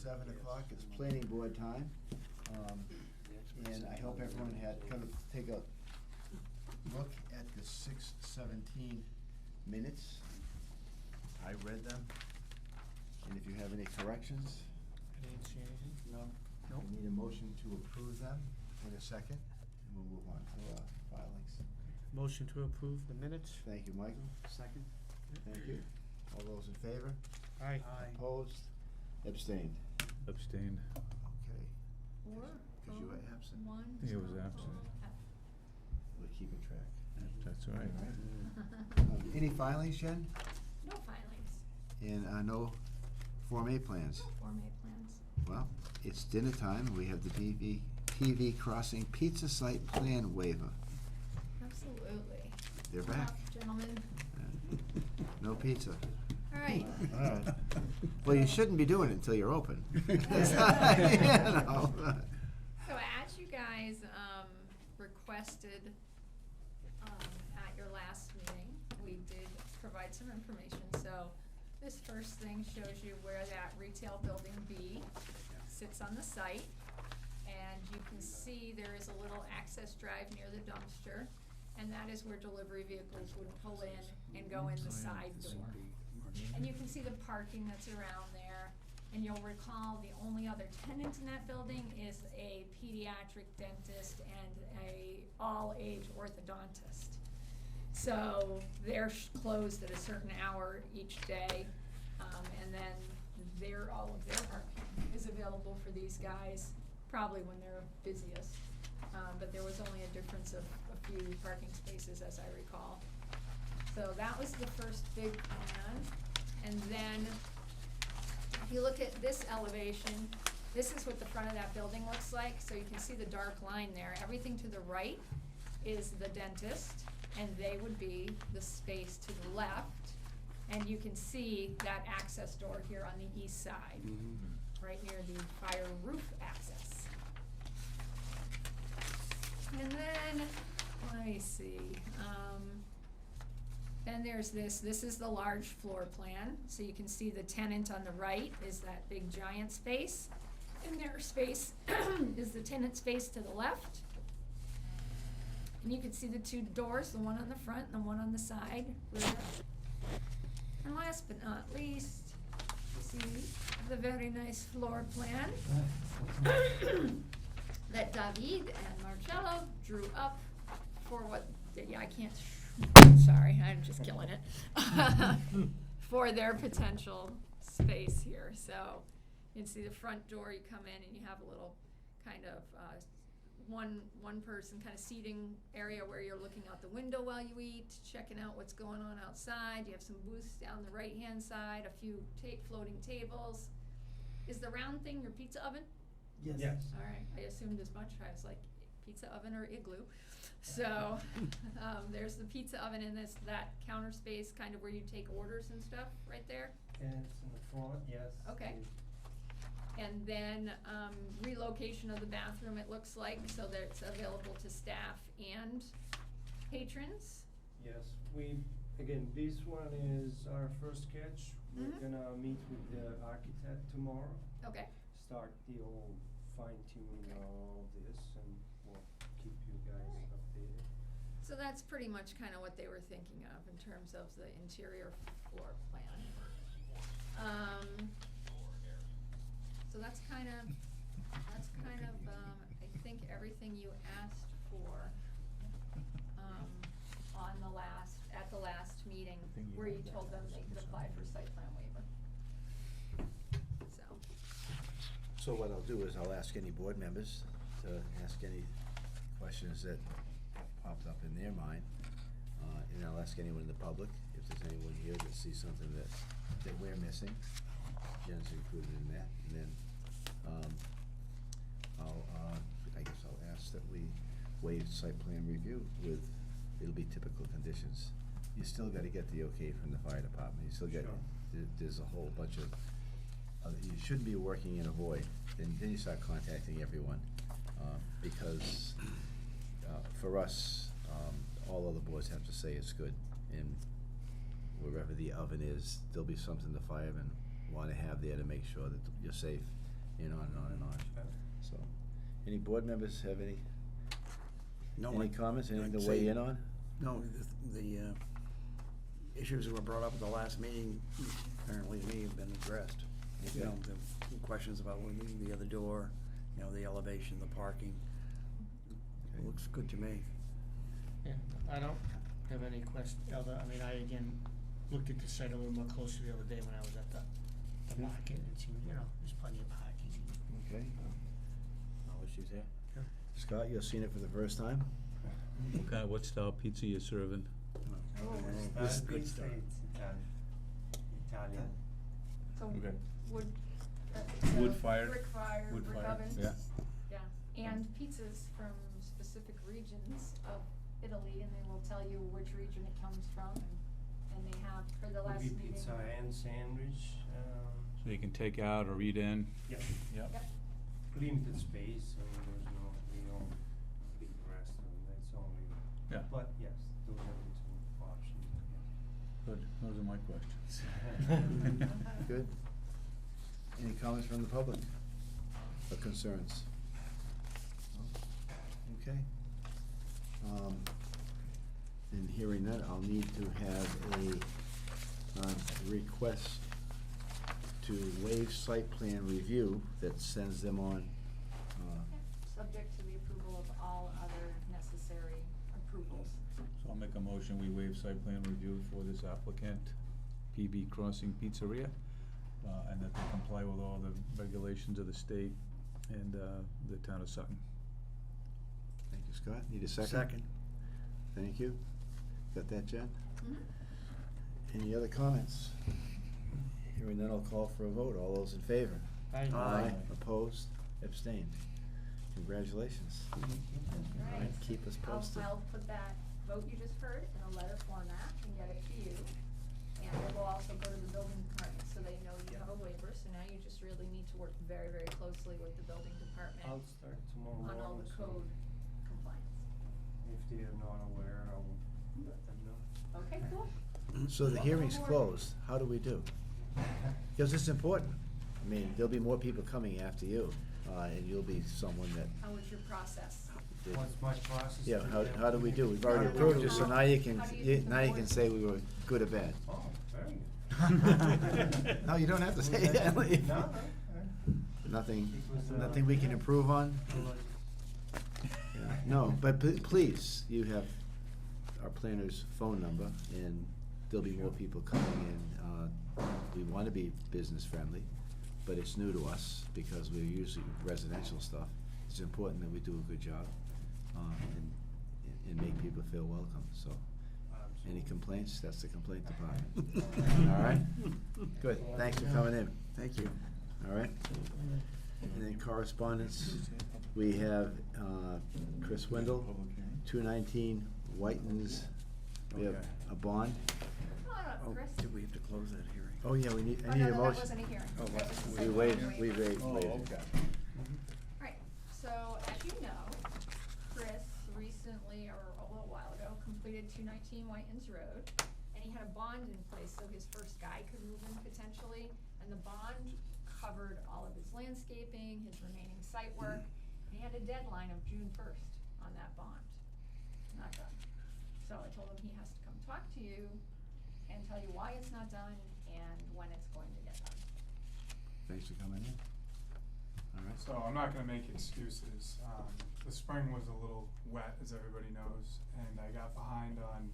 7 o'clock, it's planning board time. And I hope everyone had come to take a look at the 6:17 minutes. I read them, and if you have any corrections, I didn't see anything. no, Nope. I need a motion to approve them in a second, and we'll move on to filings. Motion to approve the minutes. Thank you, Michael. Second? Thank you. All those in favor? Aye. Opposed? Abstained? Abstained. Okay. Four. Because you were absent. One. He was absent. We're keeping track. That's all right. Any filings, Jen? No filings, And no Form A plans? no Form A plans. Well, it's dinner time. We have the PV Crossing Pizza Site Plan Waiver. Absolutely. They're back. Gentlemen, No pizza. all right. All right. Well, you shouldn't be doing it until you're open. You know. So as you guys requested at your last meeting, we did provide some information. So this first thing shows you where that retail building B sits on the site. And you can see there is a little access drive near the dumpster. And that is where delivery vehicles would pull in and go in the side door. And you can see the parking that's around there. And you'll recall the only other tenant in that building is a pediatric dentist and a all-age orthodontist. So they're closed at a certain hour each day, and then all of their parking is available for these guys, probably when they're busiest. But there was only a difference of a few parking spaces, as I recall. So that was the first big plan. And then if you look at this elevation, this is what the front of that building looks like. So you can see the dark line there. Everything to the right is the dentist, and they would be the space to the left. And you can see that access door here on the east side, right near the fire roof access. And then, let me see, then there's this is the large floor plan. So you can see the tenant on the right is that big giant space. And their space is the tenant space to the left. And you can see the two doors, the one on the front and the one on the side. And last but not least, you see the very nice floor plan that David and Marcello drew up for what, I can't, sorry, I'm just killing it, for their potential space here. So you can see the front door, you come in and you have a little kind of one person kind of seating area where you're looking out the window while you eat, checking out what's going on outside. You have some booths down the right-hand side, a few floating tables. Is the round thing your pizza oven? Yes. All right, I assumed as much. I was like, pizza oven or igloo. So there's the pizza oven in that counter space, kind of where you take orders and stuff, right there. And it's in the front, yes. Okay. And then relocation of the bathroom, it looks like, so that it's available to staff and patrons. Yes, again, this one is our first sketch. We're gonna meet with the architect tomorrow. Okay. Start the whole fine-tuning of all this, and we'll keep you guys updated. So that's pretty much kind of what they were thinking of in terms of the interior floor plan. So that's kind of, I think everything you asked for, at the last meeting, where you told them they could apply for site plan waiver. So what I'll do is I'll ask any board members to ask any questions that popped up in their mind. And I'll ask anyone in the public, if there's anyone here that sees something that we're missing. Jen's included in that. And then I guess I'll ask that we waive site plan review with, it'll be typical conditions. You still gotta get the okay from the fire department. You still get, there's a whole bunch of, you shouldn't be working in a void. Then you start contacting everyone. Because for us, all other boards have to say it's good. And wherever the oven is, there'll be something the firemen wanna have there to make sure that you're safe. and on and on and on. Sure. So, any board members have any No, comments, anything I'd to weigh say- in on? No, the issues that were brought up at the last meeting, apparently to me, have been addressed. You know, the questions about the other door, you know, the elevation, the parking. Okay. Looks good to me. Yeah, I don't have any I mean, I again looked at the site a little more closely the other day when I was at the market, and it seemed, you know, there's plenty of parking. Okay. No issues there? Scott, you've seen it for the first time? What style pizza you serving? This is good stuff. It's Italian. So Okay. wood. Wood fired. Brick fired, Wood brick fired, ovens. yeah. Yeah, and pizzas from specific regions of Italy, and they will tell you which region it comes from, and they have, for the last Would be meeting. pizza and sandwich, So you can take out or eat in? yeah, Yep. Yep. limited space, so there's no, big restaurant, that's only, Yeah. but yes, those are the two options, Good, those are my questions. Good. Any comments from the public or concerns? No? Okay. In hearing that, I'll need to have a request to waive site plan review that sends them on, Subject to the approval of all other necessary approvals. So I'll make a motion, we waive site plan review for this applicant, PB Crossing Pizzeria, and that they comply with all the regulations of the state and the town of Sutton. thank you, Scott. Need a second? Second. Thank you. Got that, Jen? Mhm. Any other comments? Hearing none, I'll call for a vote. All those in favor? Aye. Opposed? Abstained? Congratulations. Right. Right, keep us posted. I'll put that vote you just heard in a letter format and get it to you. And it will also go to the building department, so they know you have a waiver, so now you just really need to work very, very closely with the building department I'll start tomorrow on all morning, the so code compliance. if they are not aware, I'll let them know. Okay, cool. So the hearing's closed. How do we do? Because it's important. I mean, there'll be more people coming after you, and you'll be someone that How was your process? did. What's my process? Yeah, to how do we do? We've already No, no, approved no, it, so no. now you can, How do you think the now you board- can say we were good or bad. Oh, very good. No, you don't have to say that. No, no. Nothing, It was, nothing we can improve on? I'll let- Yeah. No, but please, you have our planner's phone number, and there'll be more people coming in. We wanna be business friendly, but it's new to us, because we're usually residential stuff. It's important that we do a good job, and make people feel welcome, so. Any complaints? That's the complaint department. All right? Good, thanks for coming in. Thank you. All right? And then correspondence, we have Chris Wendell, 219 Whitens, we have Okay. a bond. Come on up, Oh, Chris. did we have to close that hearing? Oh, yeah, we need, Oh, I need no, a no, motion. that wasn't a hearing. Oh, That what? was a We site waived, plan we waiver. waived it. Right, so as you know, Chris recently, or a little while ago, completed 219 Whitens Road, and he had a bond in place so his first guy could move in potentially, and the bond covered all of his landscaping, his remaining site work, and he had a deadline of June 1st on that bond. Not done. So I told him he has to come talk to you and tell you why it's not done and when it's going to get done. Thanks for coming in. All right. So I'm not gonna make excuses. The spring was a little wet, as everybody knows, and I got behind on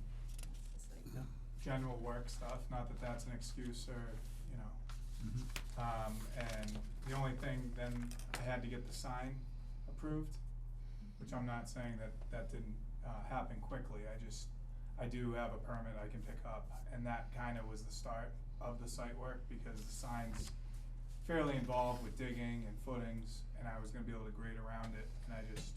It's just like, general work stuff, not that that's an excuse or, you know. And the only thing, then I had to get the sign approved, which I'm not saying that didn't happen quickly. I do have a permit I can pick up, and that kinda was the start of the site work, because the sign's fairly involved with digging and footings, and I was gonna be able to grade around it, and I just,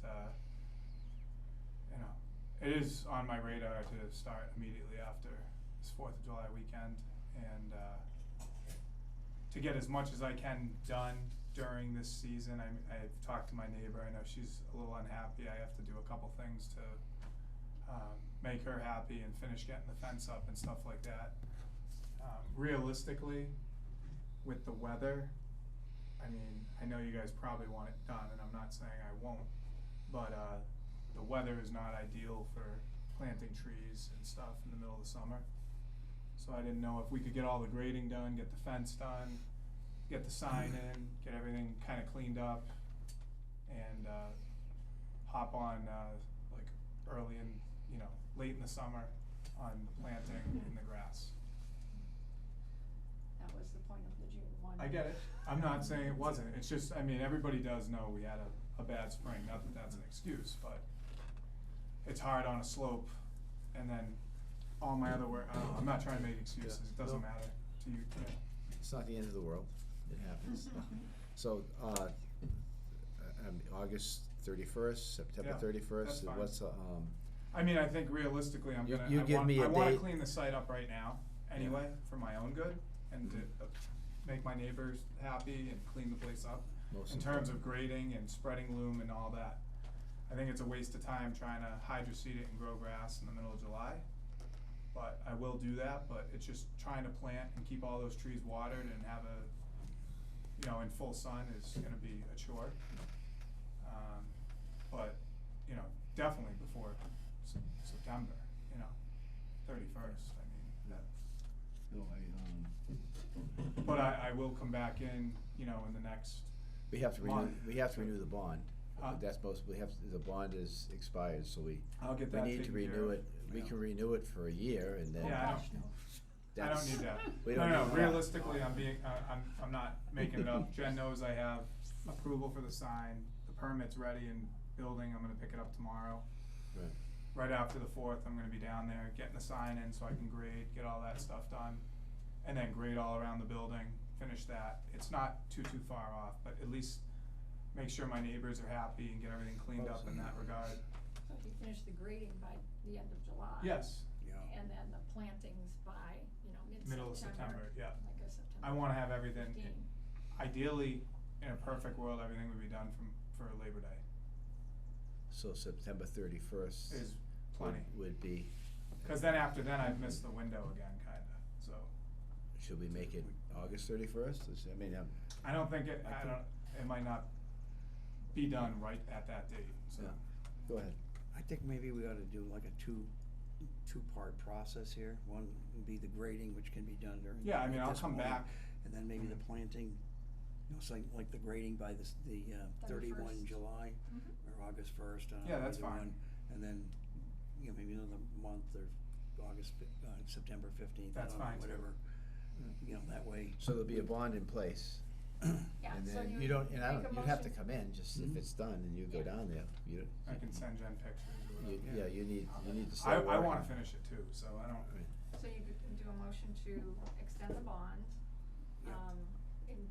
you know, it is on my radar to start immediately after this 4th of July weekend, and to get as much as I can done during this season. I've talked to my neighbor, I know she's a little unhappy, I have to do a couple things to make her happy and finish getting the fence up and stuff like that. Realistically, with the weather, I mean, I know you guys probably want it done, and I'm not saying I won't, but, the weather is not ideal for planting trees and stuff in the middle of the summer. So I didn't know if we could get all the grading done, get the fence done, get the sign in, get everything kinda cleaned up, and, hop on, like, early in, late in the summer on the planting in the grass. That was the point of the June one. I get it. I'm not saying it wasn't. It's just, I mean, everybody does know we had a bad spring. Not that that's an excuse, but it's hard on a slope, and then all my other work, I don't know, I'm not trying to make excuses. It doesn't No. matter to you. It's not the end of the world, it happens. So, August 31st, September Yeah, 31st, that's fine. what's, I mean, I think realistically, You give me I a wanna date. clean the site up right now, anyway, for my own good, and to make my neighbors happy and clean the place up. Most In terms important. of grading and spreading loom and all that. I think it's a waste of time trying to hydroseed it and grow grass in the middle of July. But I will do that, but it's just trying to plant and keep all those trees watered and have in full sun is gonna be a chore. But, definitely before September, 31st, I mean, that. No, But I will come back in the next, we have to month. renew the bond. Huh? That's the bond is expired, so I'll get we that need to taken care renew of. it. We Yeah. can renew it for a year and then. Yeah, I don't that's- need that. We don't No, need that. realistically, I'm not making it up. Jen knows I have approval for the sign, the permit's ready and building, I'm gonna pick it up tomorrow. Right. Right after the 4th, I'm gonna be down there getting the sign in so I can grade, get all that stuff done. And then grade all around the building, finish that. It's not too far off, but at least make sure my neighbors are happy and get everything cleaned up in that regard. So if you finish the grading by the end of July. Yes, Yeah. And then the plantings by, mid-September. middle of September, yeah. Like a September. I wanna have everything, 15. ideally, in a perfect world, everything would be done for Labor Day. So September 31st. Is plenty. Would be, Cause then after then, I've missed the window again, kinda, so. should we make it August 31st? I mean, I don't think it, it might not be done right at that date, so. Yeah. Go ahead. I think maybe we ought to do like a two-part process here. One would be the grading, which can be done during. Yeah, I mean, at I'll this come point, back. And then maybe the planting, so like the grading by the 31 31st. July Mhm. or August 1st. Yeah, that's either fine. one. And then, maybe another month or September 15th. That's fine, too. Whatever, that way. So there'll be a bond in place. Yeah, And so then you you don't, and I make don't, a you have to motion. come in, just if Mhm. it's done and you go Yeah. down there, you. I can send Jen pictures or whatever. Yeah, you need to I start working. wanna finish it too, so I don't, Right. So you do a motion to extend the bond, Yeah. in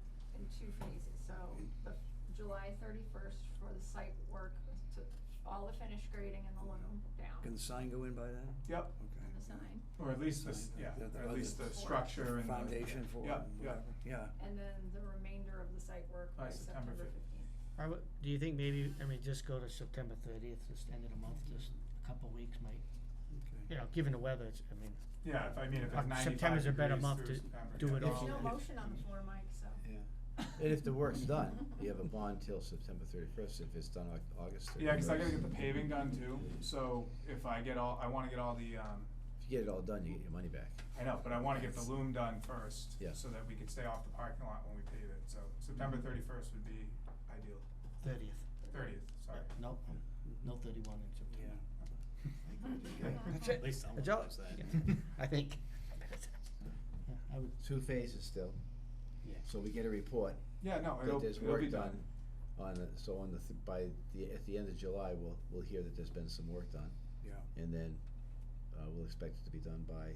two phases. So the July 31st for the site work, to all the finished grading and the loom down, Can the sign go in by then? yep, Okay. and the sign. or at least this, Sign, yeah, the or at least the other structure and the. Foundation for it, Yeah, and yeah. whatever, yeah. And then the remainder of the site work By by September September 15th. Do you think maybe, just go to September 30th, just end of the month, just a couple of weeks might, Okay. given the weather, it's, Yeah, if it's 95 September's a better degrees month through to September, do yeah. it There's all. no motion on the floor, Mike, so. Yeah. And if the work's done, you have a bond till September 31st. If it's done August 31st. Yeah, cause I gotta get the paving done too, so if I wanna get all the, If you get it all done, you get your money back. I know, but I wanna get the loom done first. Yeah. So that we can stay off the parking lot when we pave it, so September 31st would be ideal, 30th. 30th, sorry. Nope, no 31 in September. Okay. That's it. At least someone That's all. knows that. Yeah, I think. Yeah, I would, 2 phases still. yeah. So we get a report Yeah, no, that it'll there's be work done. done on it. So at the end of July, we'll hear that there's been some work done. Yeah. And then, we'll expect it to be done by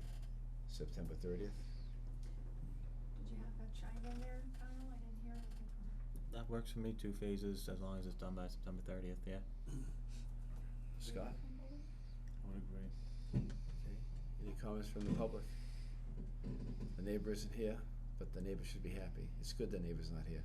September 30th. Did you have that chime in there, Kyle? I didn't hear anything from you. That works for me, 2 phases, as long as it's done by September 30th, yeah. Scott? I would agree. Okay. Any comments from the public? The neighbor isn't here, but the neighbor should be happy. It's good the neighbor's not here.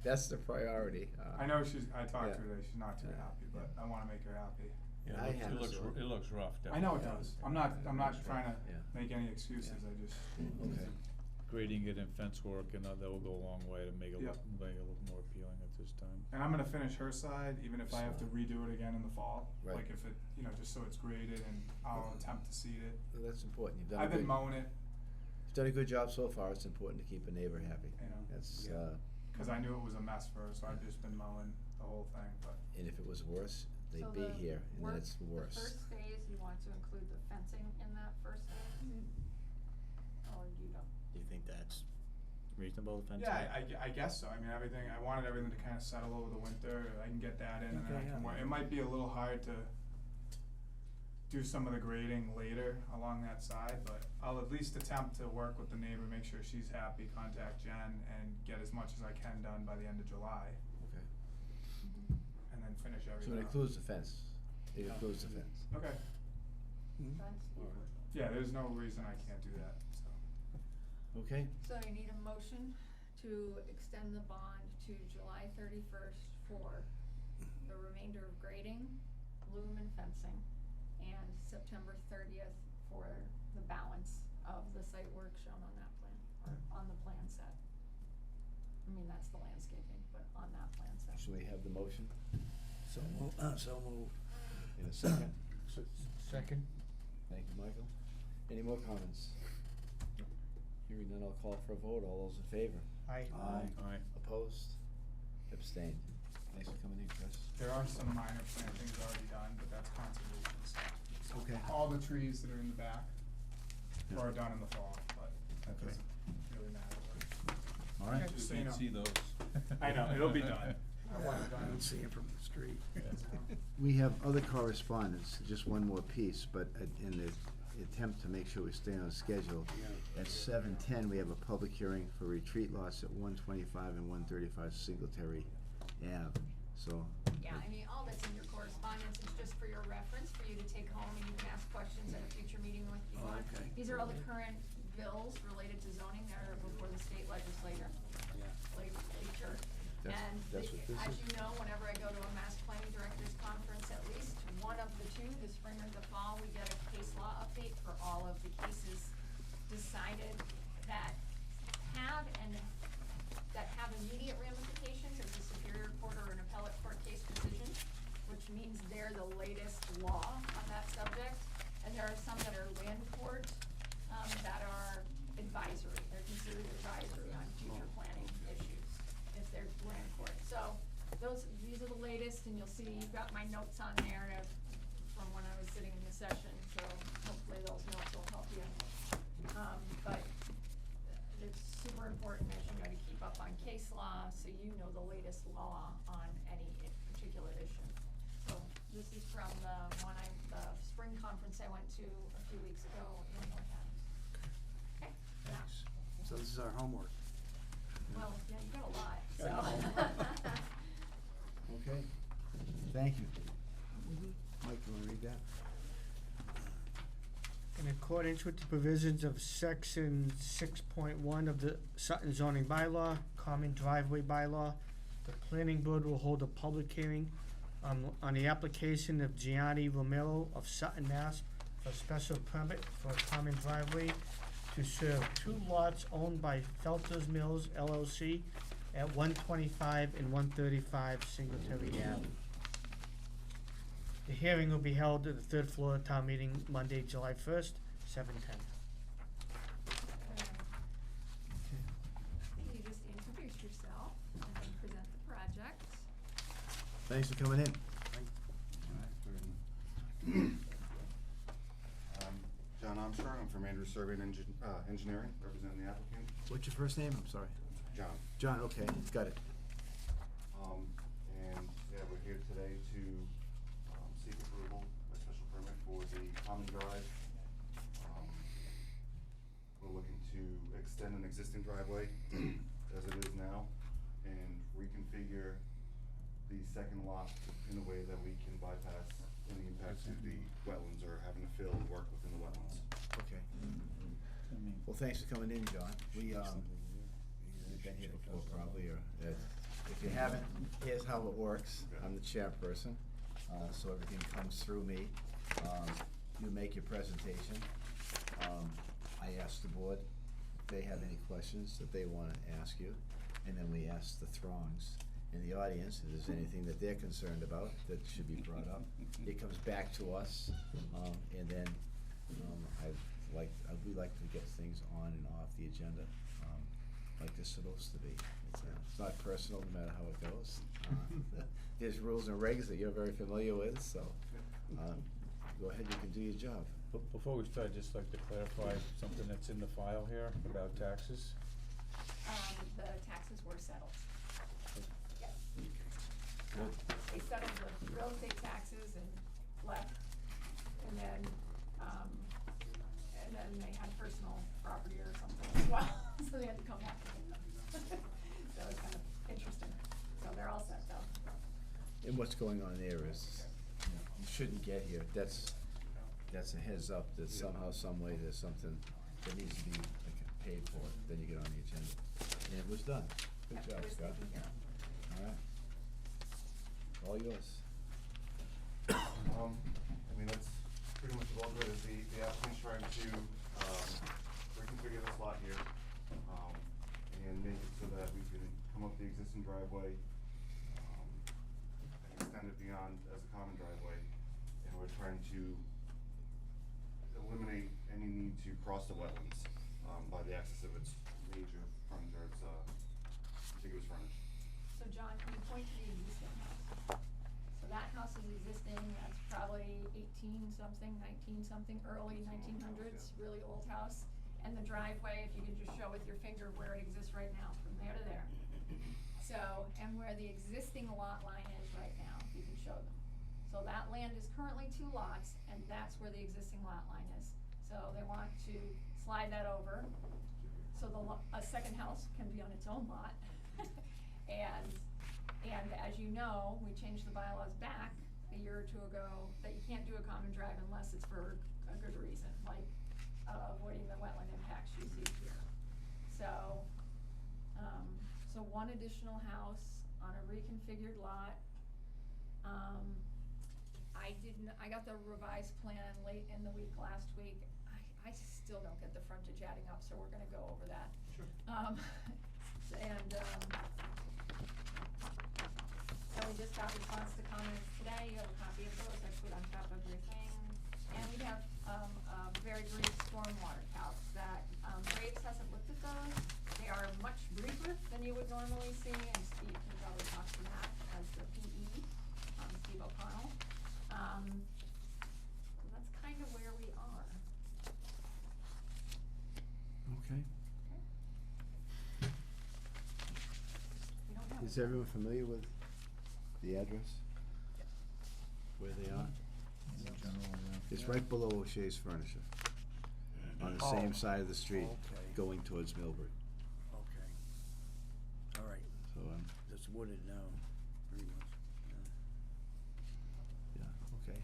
That's the priority. I know I talked yeah. to her today, she's not too Yeah. happy, but I wanna make her happy. Yeah, I it have looks, so- it looks rough, I know it definitely. does, I'm not trying to Yeah. make any excuses, I just, Okay. grading it and fence work, and that will go a long way to make it look, Yep. make it look more appealing at this time. And I'm gonna finish her side, even if I have to redo it again in the fall. Right. Like if it, just so it's graded, and I'll attempt to seed it. Well, that's important. You've done a I've been good, mowing it, you've done a good job so far. It's important to keep a neighbor happy. That's, Yeah. cause I knew it was a mess first, so I've just been mowing the whole thing, but. and if it was worse, they'd So be the here, and work- then it's worse. The first phase, you want to include the fencing in that first phase? Or you don't? Do you think that's reasonable, the fencing? Yeah, I guess so. I mean, I wanted everything to kind of settle over the winter. I can get that in, and then I Okay, can yeah. work. It might be a little hard to do some of the grading later along that side, but I'll at least attempt to work with the neighbor, make sure she's happy, contact Jen, and get as much as I can done by the end of July, Okay. and then finish So everything it up. includes the fence. It includes the fence. Okay. Mhm. Fence? Yeah, there's no reason I can't do that, so. Okay? So you need a motion to extend the bond to July 31st for the remainder of grading, loom and fencing, and September 30th for the balance of the site work shown on that plan, or on the plan set. I mean, that's the landscaping, but on that plan set. Should we have the motion So moved. in a second? Second? Thank you, Michael. Any more comments? Hearing none, I'll call for a vote. All those in favor? Aye. Aye. Opposed? Abstained. Thanks for coming in, Chris. There are some minor plantings already done, but that's conservation stuff. So Okay. all the trees that are in the back are done in the fall, but that Okay. doesn't really matter. All right. Just so you know. See those. I know, it'll be done. I want it I done. don't see it from the street. We have other correspondence, just one more piece, but in the attempt to make sure we stay on schedule, at 7:10, we have a public hearing for retreat lots at 125 and 135 Singletary Ave. So, Yeah, I mean, all that's in your correspondence is just for your reference, for you to take home, and you can ask questions at a future meeting if you Oh, want. okay. These are all the current bills related to zoning that are before the state legislature. Legislature. That's- And that's what this as is? you know, whenever I go to a mass planning directors conference, at least one of the two, the spring or the fall, we get a case law update for all of the cases decided that have immediate ramifications as a superior court or an appellate court case decision, which means they're the latest law on that subject. And there are some that are land court, that are advisory, they're considered advisory on future planning issues, if they're land court. So, these are the latest, and you'll see, you've got my notes on there from when I was sitting in the session, so hopefully those notes will help you. But it's super important, as you know, to keep up on case law, so you know the latest law on any particular issue. So this is from the spring conference I went to a few weeks ago in North Adams. Okay? thanks. So this is our homework. Well, yeah, you got a lot, so. Okay. Thank you. Mike, you wanna read that? In accordance with the provisions of section 6.1 of the Sutton zoning bylaw, common driveway bylaw, the planning board will hold a public hearing on the application of Gianni Romero of Sutton, Mass. for a special permit for a common driveway to serve 2 lots owned by Felters Mills LLC at 125 and 135 Singletary Ave. The hearing will be held at the 3rd floor of town meeting Monday, July 1st, 7:10. You just introduce yourself and then present the project. Thanks for coming in. John Armstrong, I'm from Andrews Survey and Engineering, representing the applicant. What's your first name? I'm sorry. John. John, okay, got it. And yeah, we're here today to seek approval, a special permit for the common drive. We're looking to extend an existing driveway as it is now and reconfigure the second lot in a way that we can bypass any impacts to the wetlands or having to fill and work within the wetlands. Okay. Well, thanks for coming in, John. We've been here before probably, or if you haven't, here's how it works. I'm the chairperson, so everything comes through me. You make your presentation. I ask the board they have any questions that they wanna ask you, and then we ask the throngs in the audience if there's anything that they're concerned about that should be brought up. It comes back to us, and then, we like to get things on and off the agenda, like they're supposed to be. It's not personal, no matter how it goes. There's rules and regs that you're very familiar with, so, go ahead, you can do your job. Before we start, I'd just like to clarify something that's in the file here about taxes. The taxes were settled. Yes. Good. They settled the real estate taxes and left, and then they had personal property or something as well, so they had to come back again. So it's kind of interesting. So they're all set though. And what's going on there is, you shouldn't get here, that's a heads up that somehow, some way, there's something that needs to be paid for, then you get on the agenda. And it was done. Good Yep, job, it was Scott. taken care of. All right. All yours. I mean, that's pretty much all good, is the applicant's trying to, reconfigure this lot here, and make it so that we can come up the existing driveway, and extend it beyond as a common driveway, and we're trying to eliminate any need to cross the wetlands, by the access of its major frontage, or its, contiguous frontage. So John, can you point to the existing house? So that house is existing, that's probably 18-something, 19-something, early 1900s, really old house. And the driveway, if you could just show with your finger where it exists right now, from there to there. So, and where the existing lot line is right now, you can show them. So that land is currently 2 lots, and that's where the existing lot line is. So they want to slide that over, so a second house can be on its own lot. And as you know, we changed the bylaws back a year or 2 ago, that you can't do a common drive unless it's for a good reason, like avoiding the wetland impacts you see here. So, so 1 additional house on a reconfigured lot. I got the revised plan late in the week last week. I still don't get the frontage adding up, so we're gonna go over that. Sure. So we just got response to comments today, you have a copy of those, I put on top of your thing. And we have, a very brief stormwater calc that, Graves hasn't looked at those. They are much briefer than you would normally see, and Steve can probably talk to that as the PE, Steve O'Connell. So that's kind of where we are. Okay. We don't have. Is everyone familiar with the address? Where they are? In general, yeah. It's right below O'Shea's Furniture, on the same side of the street, Okay. going towards Millbury. Okay. All right, So, it's wooded now, pretty much, yeah. yeah, okay.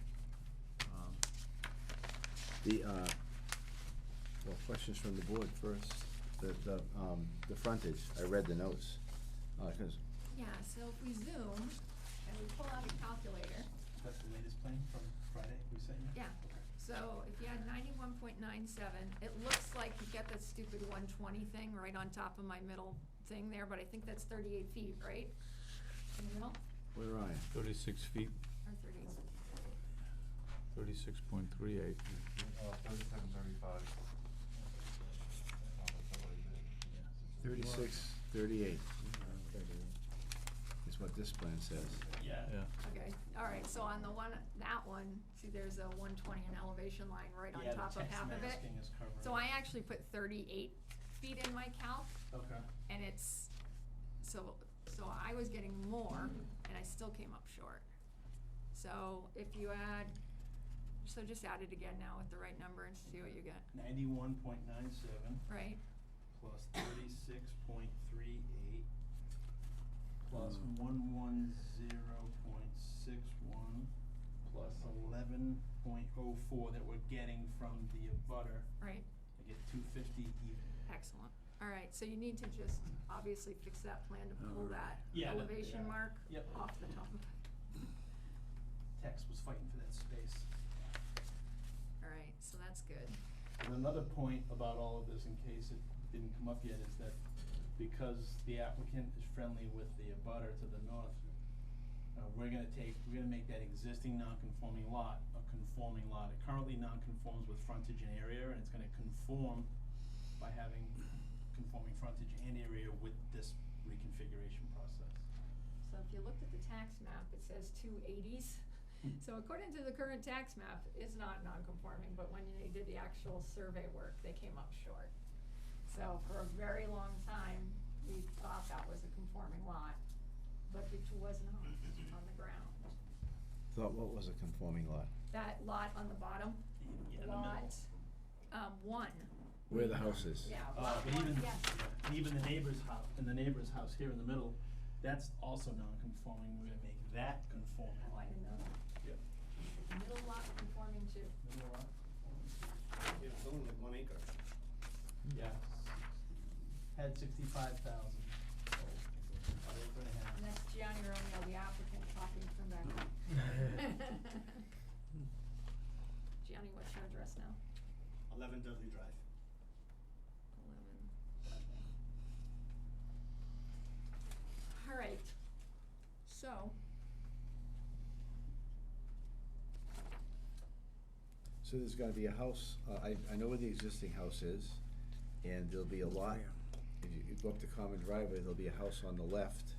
Well, questions from the board first. The frontage, I read the notes. 'Cause Yeah, so if we zoom and we pull out a calculator, That's the latest plan from Friday we sent you? yeah, so if you had 91.97, it looks like you get that stupid 120 thing right on top of my middle thing there, but I think that's 38 feet, right? In the middle, where are you? 36 feet, or 30? 36.38. 3735. 36, 38 is what this plan says. Yeah. Yeah. Okay, all right, so on the one, that one, see there's a 120 in elevation line right on top of half of it. Yeah, the text masking is covering. So I actually put 38 feet in my calc, Okay. and it's, so I was getting more, and I still came up short. So if you add, so just add it again now with the right number and see what you get, 91.97 right? plus 36.38 plus 110.61 plus 11.04 that we're getting from the abutter. Right, I get 250 even. excellent. All right, so you need to just obviously fix that plan to pull that Yeah, elevation yeah. mark Yep. off the top of it. Tex was fighting for that space. All right, so that's good. And another point about all of this, in case it didn't come up yet is that because the applicant is friendly with the abutter to the north, we're gonna make that existing non-conforming lot a conforming lot. It currently non-conforms with frontage and area, and it's gonna conform by having conforming frontage and area with this reconfiguration process. So if you looked at the tax map, it says 280s. So according to the current tax map, it's not non-conforming, but when they did the actual survey work, they came up short. So for a very long time, we thought that was a conforming lot, but it was not on the ground. Thought what was a conforming lot? That lot on the bottom, Yeah, in the middle. lot, one, Where the house is? yeah, lot But one, even, yes. even the neighbor's house, here in the middle, that's also non-conforming, we're gonna make that conforming. Oh, I didn't know that. Yep. The middle lot conforming too. Middle lot conforming. Yeah, it's only like 1 acre. Yes. Had 65,000, so, about an acre and a half. And that's Gianni Romeo, the applicant, talking from back home. Gianni, what's your address now? 11 Dudley Drive. 11. All right, so, So there's gonna be a house, I know where the existing house is, and there'll be a lot. If you go up the common driveway, there'll be a house on the left,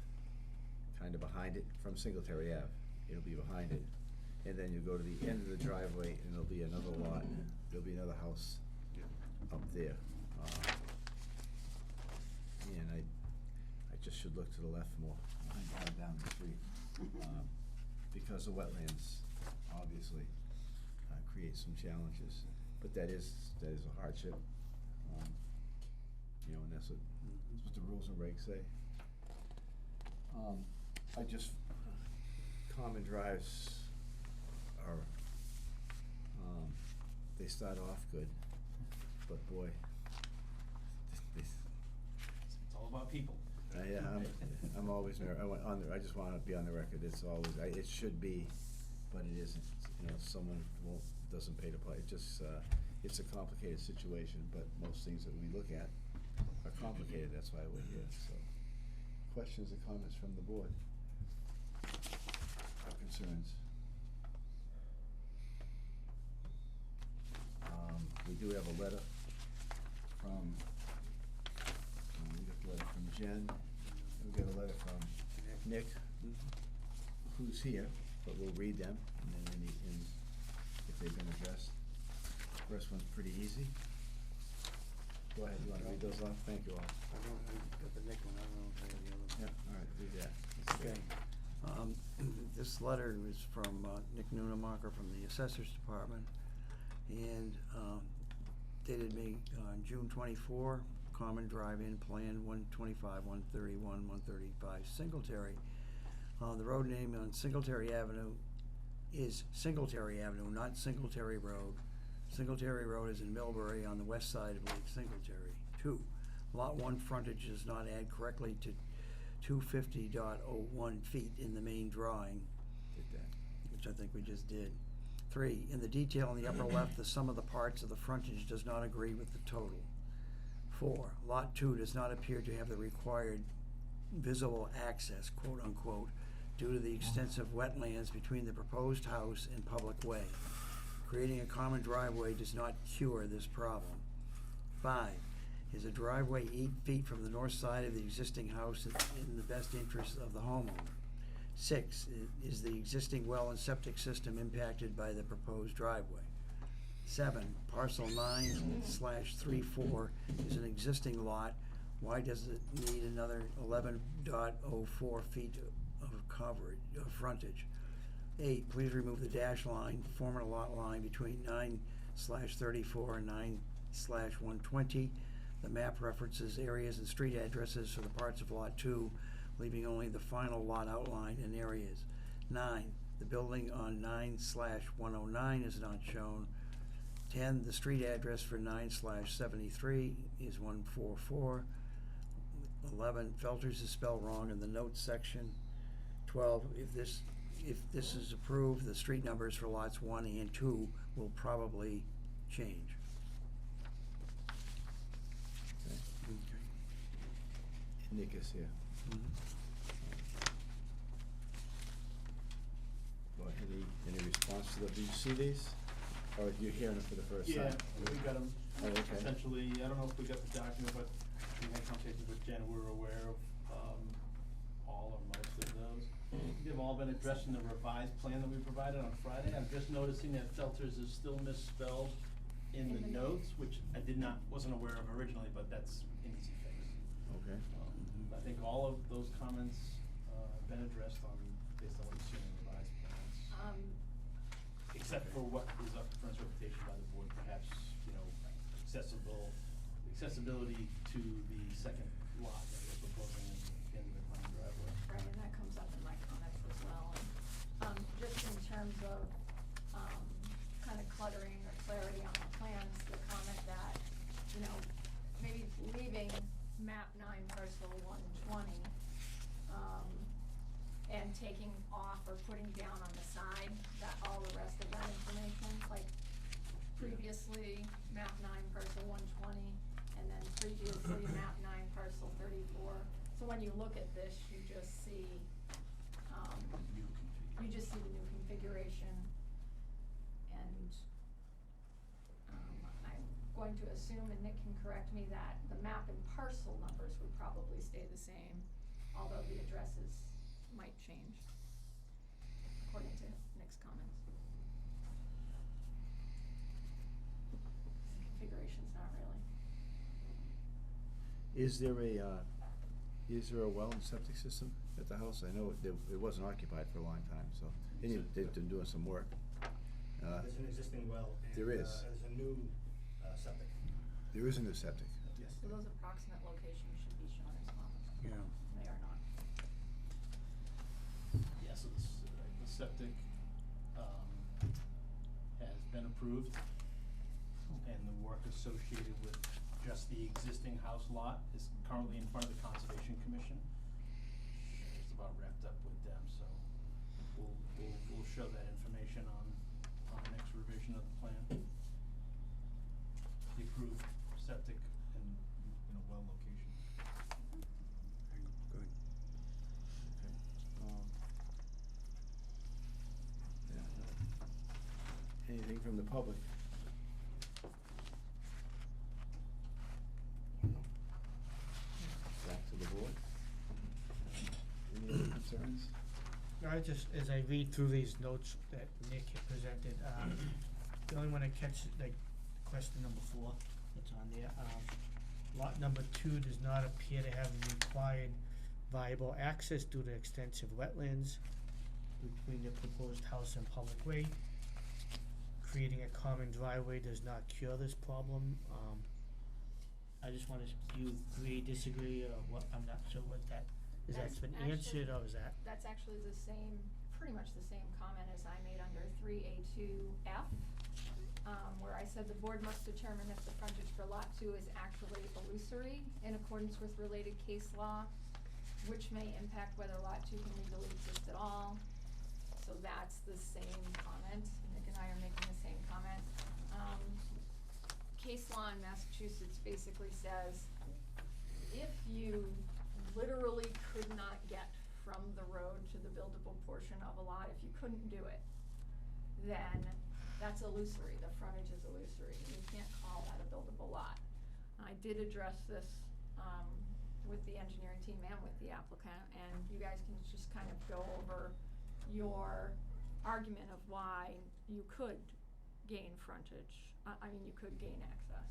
kinda behind it, from Singletary Ave. It'll be behind it. And then you go to the end of the driveway, and there'll be another lot, there'll be another house up there. And I just should look to the left more, down the street. Because the wetlands, obviously, create some challenges, but that is a hardship. You know, and that's what the rules and regs say. I just, common drives are, they start off good, but boy, It's all about people. yeah, I'm always I just wanna be on the record, it's always, it should be, but it isn't. You know, someone doesn't pay to play, it just, it's a complicated situation, but most things that we look at are complicated, that's why we're here, so. Questions or comments from the board? Or concerns? We do have a letter from, we got a letter from Jen, and we got a letter from Nick, who's here, but we'll read them, and then if they've been addressed. First one's pretty easy. Go ahead, you wanna read those off? Thank you all. I got the Nick one, I don't know if I have the other one. Yeah, all right, read that. That's Okay. This letter is from Nick Nunemacher from the Assessors Department, and dated me on June 24, Common Drive-In Plan 125, 131, 135, Singletary. The road name on Singletary Avenue is Singletary Avenue, not Singletary Road. Singletary Road is in Millbury on the west side of Lake Singletary. 2, Lot 1 frontage does not add correctly to 250.01 feet in the main drawing, Did that. which I think we just did. 3, in the detail in the upper left, the sum of the parts of the frontage does not agree with the total. 4, Lot 2 does not appear to have the required visible access, quote unquote, due to the extensive wetlands between the proposed house and public way. Creating a common driveway does not cure this problem. 5, is a driveway 8 feet from the north side of the existing house in the best interest of the homeowner? 6, is the existing well and septic system impacted by the proposed driveway? 7, parcel 9/34 is an existing lot. Why does it need another 11.04 feet of coverage, of frontage? 8, please remove the dash line forming a lot line between 9/34 and 9/120. The map references areas and street addresses for the parts of Lot 2, leaving only the final lot outline and areas. 9, the building on 9/109 is not shown. 10, the street address for 9/73 is 144. 11, Felters is spelled wrong in the notes section. 12, if this is approved, the street numbers for lots 1 and 2 will probably change. Okay. Nick is here. Well, any response to the, do you see these? Or are you hearing it for the first Yeah, time? we got them. Oh, okay. Essentially, I don't know if we got the document, but we had conversations with Jen, we were aware of, all or most of those. They've all been addressed in the revised plan that we provided on Friday. I'm just noticing that Felters is still misspelled in the notes, which I wasn't aware of originally, but that's an easy fix. Okay. I think all of those comments, have been addressed based on what you've seen in the revised plans. Except for what is up for interpretation by the board, perhaps, accessibility to the second lot that we're proposing in the common driveway. Right, and that comes up in my comments as well. Just in terms of, kind of cluttering or clarity on the plans, the comment that, maybe leaving map 9 parcel 120, and taking off or putting down on the side that all the rest of that information, like previously map 9 parcel 120, and then previously map 9 parcel 34. So when you look at this, you just see, the new configuration. And, I'm going to assume, and Nick can correct me, that the map and parcel numbers would probably stay the same, although the addresses might change, according to Nick's comments. The configuration's not really. Is there a well and septic system at the house? I know it wasn't occupied for a long time, so, and they've been doing some work. There's an existing well, and There is. There's a new septic. There is a new septic. Yes. So those approximate locations should be shown as well. Yeah. They are not. Yeah, so the septic, has been approved, and the work associated with just the existing house lot is currently in front of the Conservation Commission. It's about wrapped up with them, so we'll show that information on the next revision of the plan. The approved septic and, well location. Good. Anything from the public? Back to the board. Any other concerns? I just, as I read through these notes that Nick had presented, the only one I catch, like, question number 4 that's on there, lot number 2 does not appear to have the required viable access due to extensive wetlands between the proposed house and public way. Creating a common driveway does not cure this problem. I just wanna, do you agree, disagree, or what, I'm not sure what that, is that's been answered, or is that? That's actually the same, pretty much the same comment as I made under 3A2F, where I said the board must determine if the frontage for lot 2 is actually illusory in accordance with related case law, which may impact whether lot 2 can legally exist at all. So that's the same comment. Nick and I are making the same comment. Case law in Massachusetts basically says if you literally could not get from the road to the buildable portion of a lot, if you couldn't do it, then that's illusory. The frontage is illusory. You can't call that a buildable lot. I did address this with the engineering team and with the applicant, and you guys can just kind of go over your argument of why you could gain frontage. You could gain access.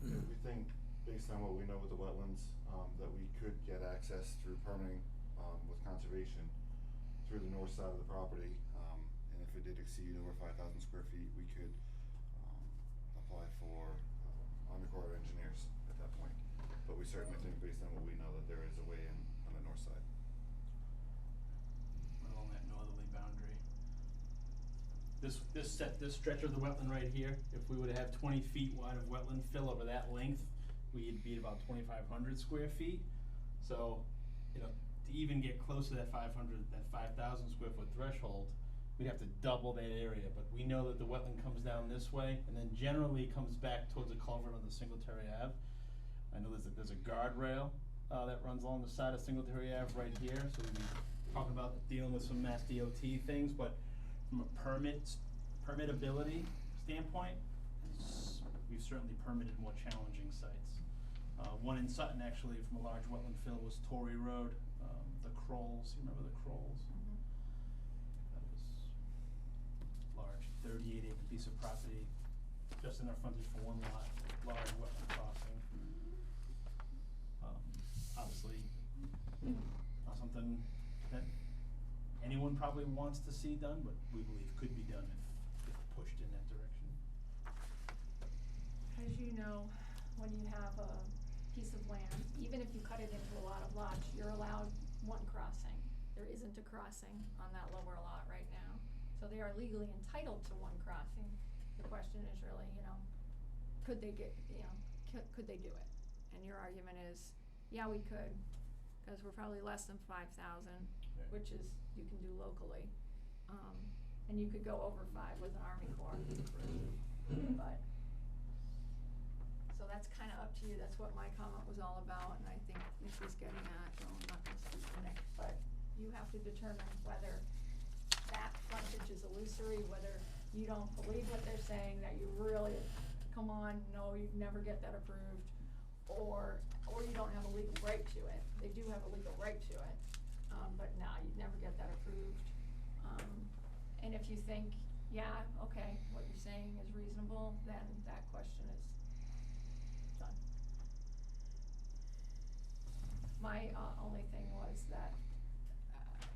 Yeah, we think, based on what we know with the wetlands, that we could get access through permitting, with conservation through the north side of the property. And if it did exceed over 5,000 square feet, we could, apply for, Army Corps of Engineers at that point. But we certainly think, based on what we know, that there is a way in on the north side. Along that northerly boundary. This stretch of the wetland right here, if we were to have 20 feet wide of wetland fill over that length, we'd be at about 2,500 square feet. So, to even get close to that 5,000 square foot threshold, we'd have to double that area. But we know that the wetland comes down this way and then generally comes back towards a culvert on the Singletary Ave. I know there's a guardrail that runs along the side of Singletary Ave right here, so we'll be talking about dealing with some Mass DOT things, but from a permittability standpoint, we've certainly permitted more challenging sites. One in Sutton, actually, from a large wetland fill was Torrey Road, the Crolls, you remember the Crolls? That was large, 38-acre piece of property, just enough frontage for one lot, large wetland crossing. Obviously, not something that anyone probably wants to see done, but we believe could be done if pushed in that direction. As you know, when you have a piece of land, even if you cut it into a lot of lots, you're allowed one crossing. There isn't a crossing on that lower lot right now. So they are legally entitled to one crossing. The question is really, could they get, could they do it? And your argument is, yeah, we could, because we're probably less than 5,000, which is, you can do locally. And you could go over 5 with an Army Corps. But, so that's kinda up to you, that's what my comment was all about, and I think Nick was getting at, no, I'm not gonna speak for Nick, but you have to determine whether that frontage is illusory, whether you don't believe what they're saying, that you really, come on, no, you'd never get that approved, or you don't have a legal right to it. They do have a legal right to it, but nah, you'd never get that approved. And if you think, yeah, okay, what you're saying is reasonable, then that question is done. My only thing was that,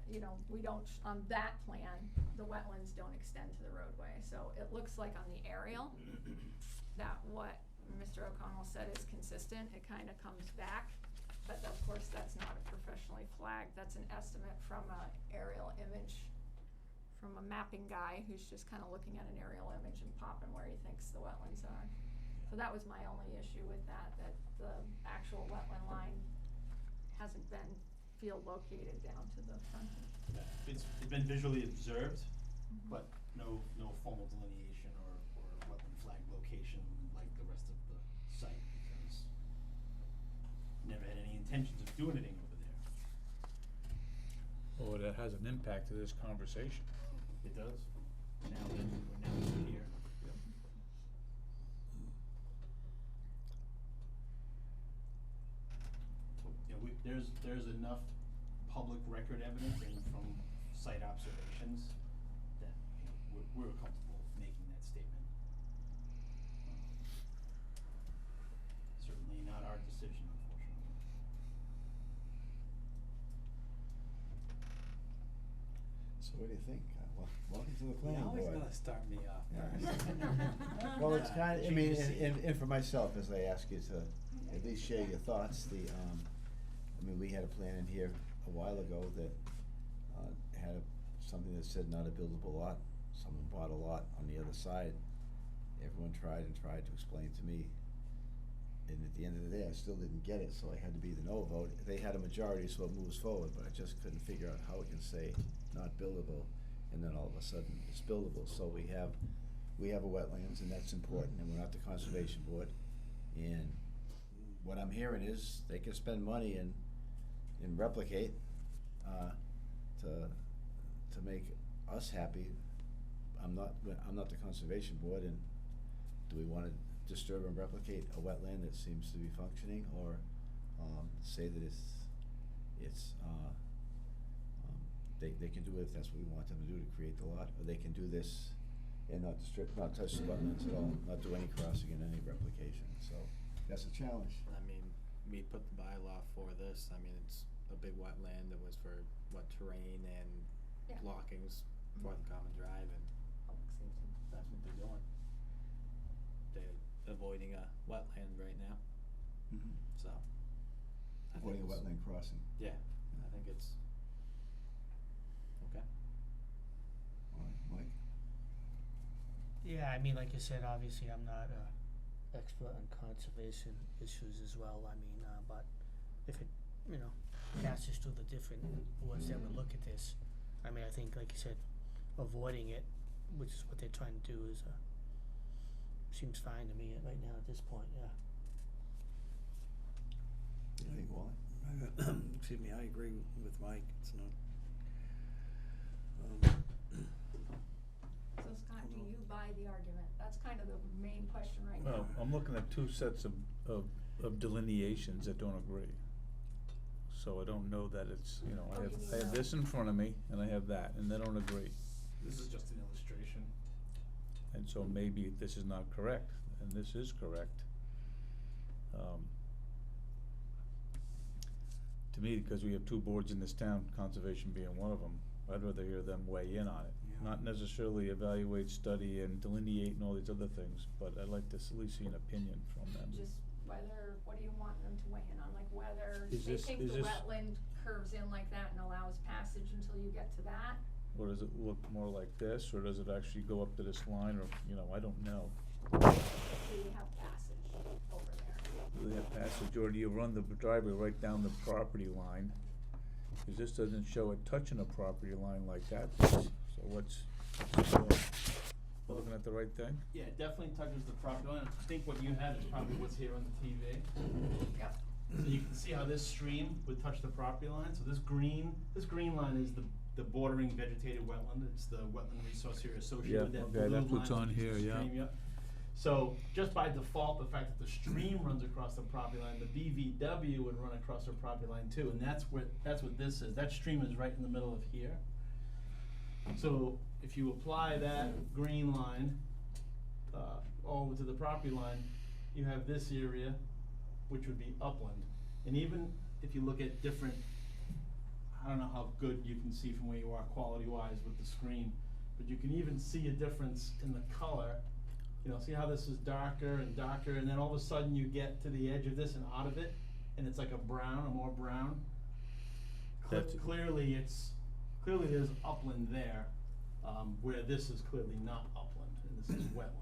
we don't, on that plan, the wetlands don't extend to the roadway. So it looks like on the aerial, that what Mr. O'Connell said is consistent, it kinda comes back. But of course, that's not a professionally flagged, that's an estimate from a aerial image, from a mapping guy who's just kinda looking at an aerial image and popping where he thinks the wetlands are. So that was my only issue with that the actual wetland line hasn't been field located down to the frontage. It's been visually observed, but no formal delineation or wetland flag location like the rest of the site, because never had any intentions of doing anything over there. Well, that has an impact to this conversation. It does. Now we're here. There's enough public record evidence and from site observations that we're comfortable making that statement. Certainly not our decision, unfortunately. So what do you think? Welcome to the planning board. You always gotta start me off Yeah. first. Well, it's kind of, I mean, Change the scene. and for myself, as I ask you to at least share your thoughts, we had a plan in here a while ago that, had something that said not a buildable lot. Someone bought a lot on the other side. Everyone tried to explain to me, and at the end of the day, I still didn't get it, so I had to be the no vote. They had a majority, so it moves forward, but I just couldn't figure out how we can say not buildable, and then all of a sudden it's buildable. So we have a wetlands, and that's important, and we're not the conservation board. And what I'm hearing is they can spend money and replicate, to make us happy. I'm not the conservation board, and do we wanna disturb and replicate a wetland that seems to be functioning, or, say that they can do it if that's what we want them to do to create the lot, or they can do this and not touch the wetlands at all, not do any crossing and any replication, so that's a challenge. I mean, we put the bylaw for this, it's a big wetland that was for, terrain and Yeah. blockings for the common drive, and Public safety. that's what they're doing. They're avoiding a wetland right now, so. I think Avoiding a it's- wetland crossing. Yeah, I think it's, okay. All right, Mike? Yeah, I mean, like you said, obviously I'm not a expert on conservation issues as well, but if it, passes through the different boards that would look at this, I think, like you said, avoiding it, which is what they're trying to do, is, seems fine to me right now at this point, yeah. You think, Wally? Excuse me, I agree with Mike, it's not. So Scott, do you buy the argument? That's kind of the main question right now. Well, I'm looking at two sets of delineations that don't agree. So I don't know that it's, you know, Oh, you need I have that. this in front of me, and I have that, and they don't agree. This is just an illustration. And so maybe this is not correct, and this is correct. To me, because we have two boards in this town, conservation being one of them, I'd rather hear them weigh in on it. Yeah. Not necessarily evaluate, study, and delineate and all these other things, but I'd like to at least see an opinion from them. Just whether, what do you want them to weigh in on, like whether Is they this- think is the this- wetland curves in like that and allows passage until you get to that? Or does it look more like this, or does it actually go up to this line, or, you know, I don't know. Do you have passage over there? Do they have passage, or do you run the driveway right down the property line? Cause this doesn't show it touching a property line like that does, so what's, looking at the right thing? Yeah, it definitely touches the property line. I think what you had is probably what's here on the TV. Yep. So you can see how this stream would touch the property line. So this green line is the bordering vegetated wetland. It's the wetland resource area associated with that blue okay, line. that's what's on is the here, yeah. stream, So just by default, the fact that the stream runs across the property line, the BVW would run across the property line too, and that's what this is. That stream is right in the middle of here. So if you apply that green line over to the property line, you have this area, which would be upland. And even if you look at different, I don't know how good you can see from where you are quality-wise with the screen, but you can even see a difference in the color. You know, see how this is darker and darker, and then all of a sudden you get to the edge of this and out of it, and it's like a brown, a more brown. That's- Clearly there's upland there, where this is clearly not upland, and this is wetland.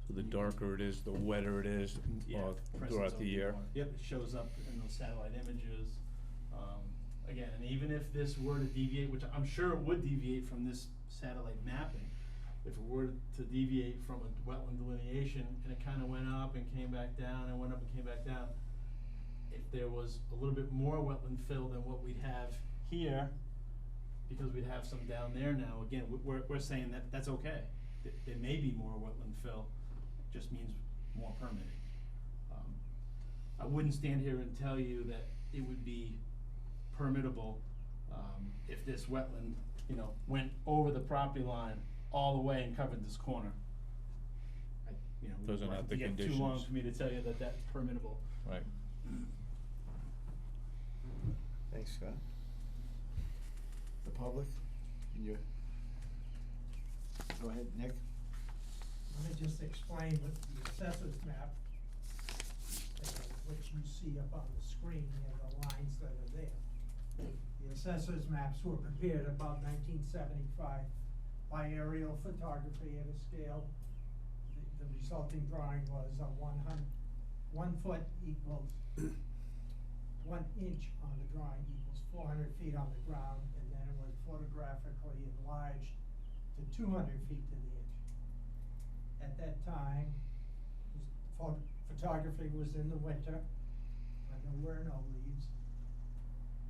So the darker it is, the wetter it is, Yeah, presence throughout of the year. water. Yep, it shows up in those satellite images. Again, and even if this were to deviate, which I'm sure it would deviate from this satellite mapping, if it were to deviate from a wetland delineation and it kinda went up and came back down and went up and came back down, if there was a little bit more wetland fill than what we'd have here, because we'd have some down there now, again, we're saying that that's okay. There may be more wetland fill, just means more permitting. I wouldn't stand here and tell you that it would be permittable, if this wetland, you know, went over the property line all the way and covered this corner. You know, Those are not the it'd get too long conditions. for me to tell you that that's permittable. Right. Thanks, Scott. The public, can you, go ahead, Nick. Let me just explain with the assessor's map, which you see up on the screen here, the lines that are there. The assessor's maps were prepared about 1975 by aerial photography at a scale. The resulting drawing was a 1 foot equals 1 inch on the drawing equals 400 feet on the ground, and then it was photographically enlarged to 200 feet to the inch. At that time, photography was in the winter, when there were no leaves,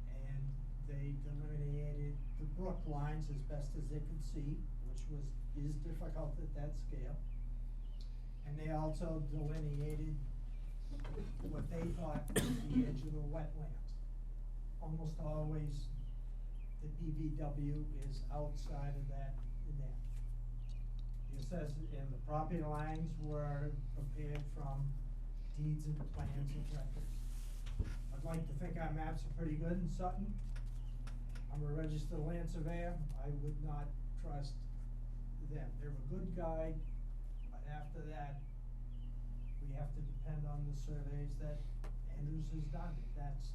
and they delineated the brook lines as best as they could see, which is difficult at that scale. And they also delineated what they thought was the edge of the wetlands. Almost always, the BVW is outside of that, in there. The assessor, and the property lines were prepared from deeds and plans and records. I'd like to think our maps are pretty good in Sutton. I'm a registered land surveyor, I would not trust them. They're a good guide, but after that, we have to depend on the surveys that Andrews has done. That's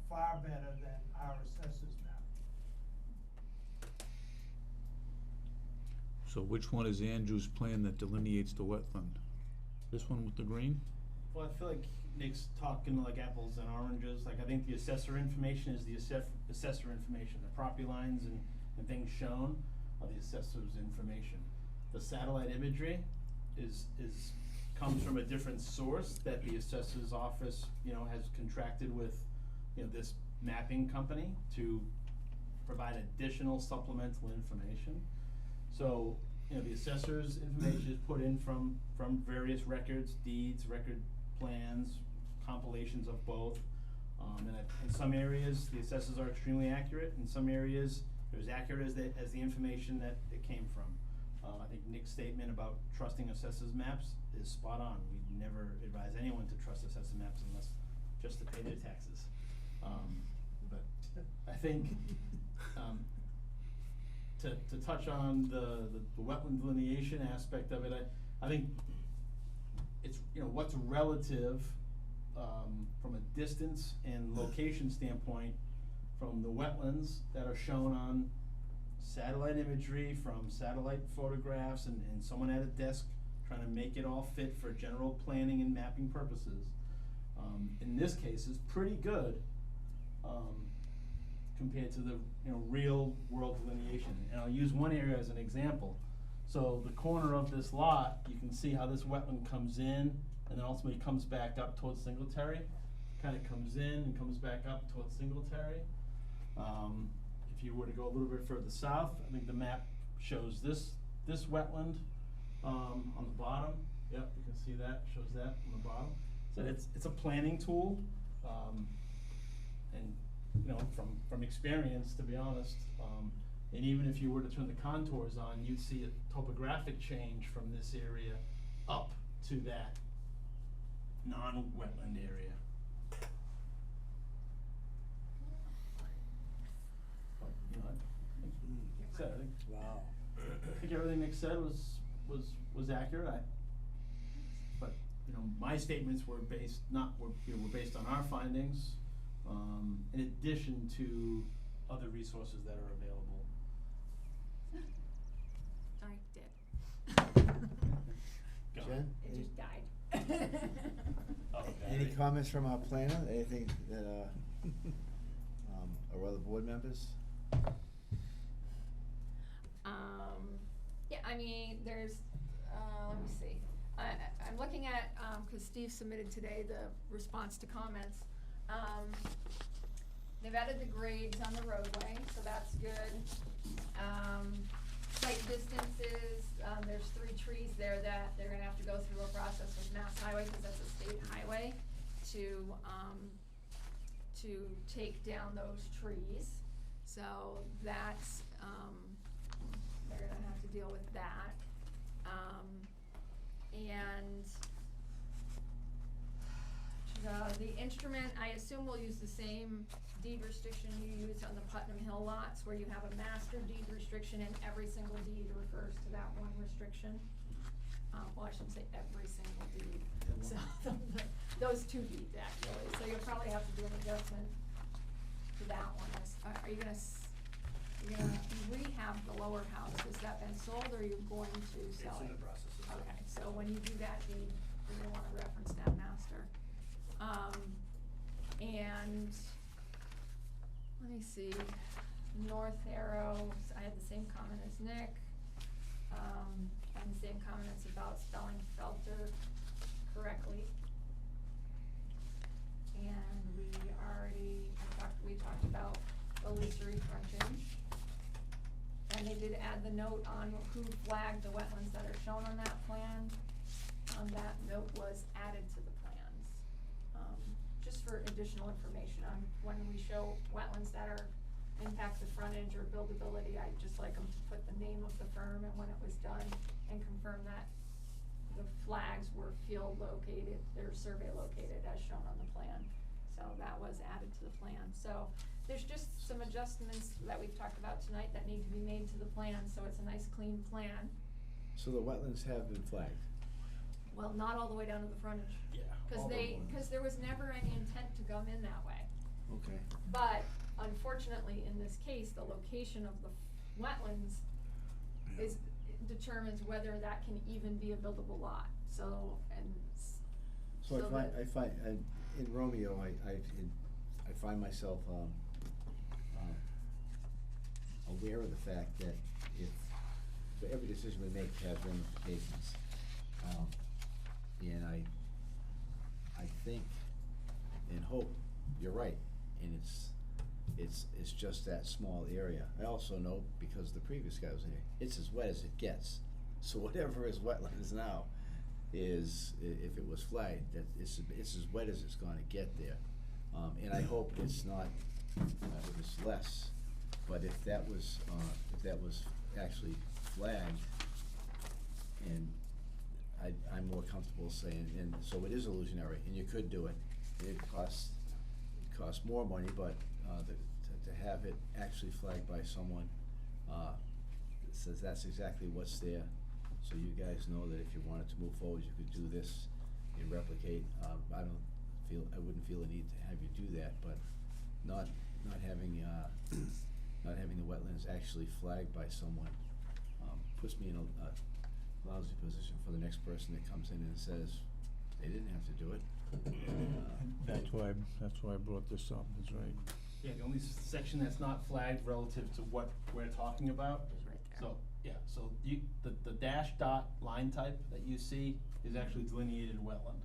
far better than our assessor's map. So which one is Andrew's plan that delineates the wetland? This one with the green? Well, I feel like Nick's talking like apples and oranges. Like, I think the assessor information is the assessor information. The property lines and things shown are the assessor's information. The satellite imagery comes from a different source that the assessor's office, you know, has contracted with this mapping company to provide additional supplemental information. So, the assessor's information is put in from various records, deeds, record plans, compilations of both. In some areas, the assessors are extremely accurate. In some areas, they're as accurate as the information that it came from. I think Nick's statement about trusting assessors maps is spot on. We never advise anyone to trust assessor maps unless just to pay their taxes. But I think, to touch on the wetland delineation aspect of it, I think it's, what's relative, from a distance and location standpoint from the wetlands that are shown on satellite imagery, from satellite photographs, and someone at a desk trying to make it all fit for general planning and mapping purposes. In this case, is pretty good, compared to the, real world delineation. And I'll use one area as an example. So the corner of this lot, you can see how this wetland comes in and then ultimately comes back up towards Singletary. Kind of comes in and comes back up towards Singletary. If you were to go a little bit further south, I think the map shows this wetland on the bottom. Yep, you can see that, shows that on the bottom. So it's a planning tool, and from experience, to be honest, and even if you were to turn the contours on, you'd see a topographic change from this area up to that non-wetland area. But, I think Wow. I think everything Nick said was accurate. But my statements were based were based on our findings, in addition to other resources that are available. Sorry, dead. Jen? It just died. Oh, Any comments from our planner, anything that, or other board members? Yeah, I mean, there's, let me see. I'm looking at, cause Steve submitted today the response to comments. They've added the grades on the roadway, so that's good. Site distances, there's 3 trees there that they're gonna have to go through a process with Mass Highway, cause that's a state highway, to take down those trees. So that's, they're gonna have to deal with that. And the instrument, I assume we'll use the same deed restriction you use on the Putnam Hill lots, where you have a master deed restriction and every single deed refers to that one restriction. Well, I shouldn't say every single deed, so those 2 deeds actually, so you'll probably have to do an adjustment to that one. Are you gonna rehab the lower house? Has that been sold, or are you going to sell it? It's in the process of selling. Okay, so when you do that deed, you're gonna wanna reference that master. And, let me see, North Arrow, I had the same comment as Nick. And the same comments about spelling Felter correctly. And we talked about illusory frontage. And they did add the note on who flagged the wetlands that are shown on that plan. That note was added to the plans, just for additional information on when we show wetlands that are impact the frontage or buildability. I'd just like them to put the name of the firm and when it was done, and confirm that the flags were field located, they're survey located as shown on the plan. So that was added to the plan. So there's just some adjustments that we've talked about tonight that need to be made to the plan, so it's a nice clean plan. So the wetlands have been flagged? Well, not all the way down to the frontage. Yeah. Cause there was never any intent to come in that way. Okay. But unfortunately, in this case, the location of the wetlands determines whether that can even be a buildable lot. So, So I find, in Romeo, I find myself, aware of the fact that for every decision we make has ramifications. And I think and hope you're right, and it's just that small area. I also know, because the previous guy was in here, it's as wet as it gets. So whatever is wetlands now is, if it was flagged, that it's as wet as it's gonna get there. And I hope it's not, if it's less, but if that was actually flagged, and I'm more comfortable saying, and so it is illusionary, and you could do it. It costs more money, but to have it actually flagged by someone that says that's exactly what's there, so you guys know that if you wanted to move forward, you could do this and replicate. I wouldn't feel a need to have you do that, but not having the wetlands actually flagged by someone puts me in a lousy position for the next person that comes in and says they didn't have to do it. That's why I brought this up, that's right. Yeah, the only section that's not flagged relative to what we're talking about. Is right there. So, yeah, so the dash dot line type that you see is actually delineated wetland.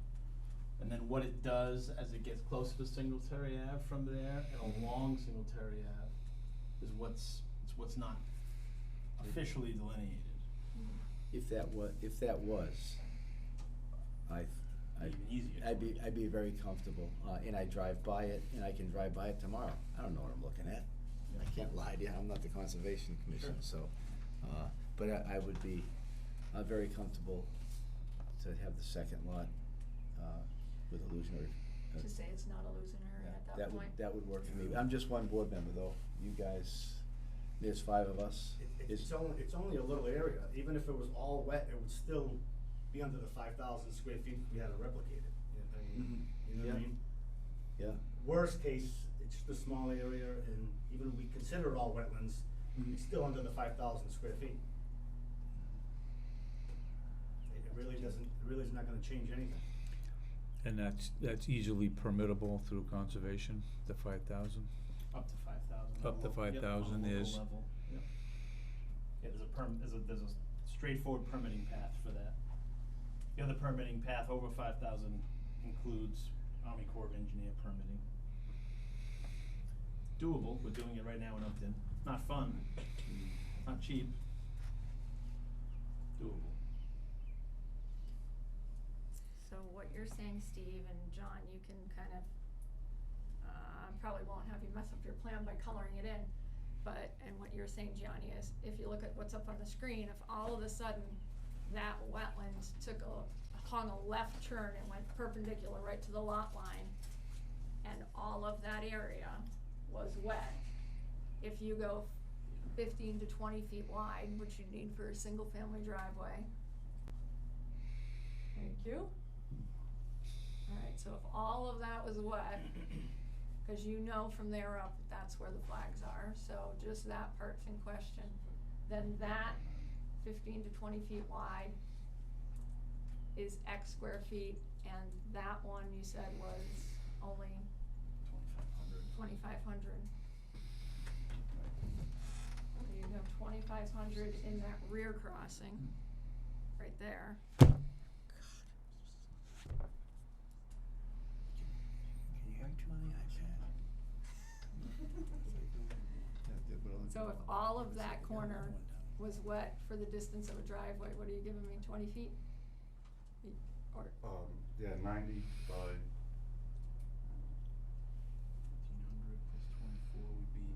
And then what it does as it gets closer to Singletary Ave from there and along Singletary Ave is what's not officially delineated. If that was, Even easier. I'd be very comfortable, and I drive by it, and I can drive by it tomorrow. I don't know what I'm looking at. I can't lie to you, I'm not the Conservation Commission, so, but I would be, very comfortable to have the second lot, with illusionary. To say it's not illusionary at that point. That would work for me. I'm just one board member though. You guys, there's 5 of us. It's only a little area. Even if it was all wet, it would still be under the 5,000 square feet if we had to replicate it. You know what I mean? Yeah. Worst case, it's just a small area, and even if we consider it all wetlands, it's still under the 5,000 square feet. It really is not gonna change anything. And that's easily permittable through conservation, the 5,000? Up to 5,000. Up to 5,000 is- Yep. Yeah, there's a straightforward permitting path for that. The other permitting path over 5,000 includes Army Corps of Engineer permitting. Doable, we're doing it right now in Upton. Not fun, not cheap. Doable. So what you're saying, Steve and John, you can kind of, probably won't have you mess up your plan by coloring it in, but, and what you're saying, Gianni, is if you look at what's up on the screen, if all of a sudden that wetland hung a left turn and went perpendicular right to the lot line, and all of that area was wet, if you go 15 to 20 feet wide, which you need for a single family driveway. Thank you. Alright, so if all of that was wet, cause you know from there up, that's where the flags are, so just that part's in question, then that 15 to 20 feet wide is X square feet, and that one you said was only 2,500. So you have 2,500 in that rear crossing, right there. So if all of that corner was wet for the distance of a driveway, what are you giving me, 20 feet? Or, Yeah, 90 by. 1,500 plus 24 would be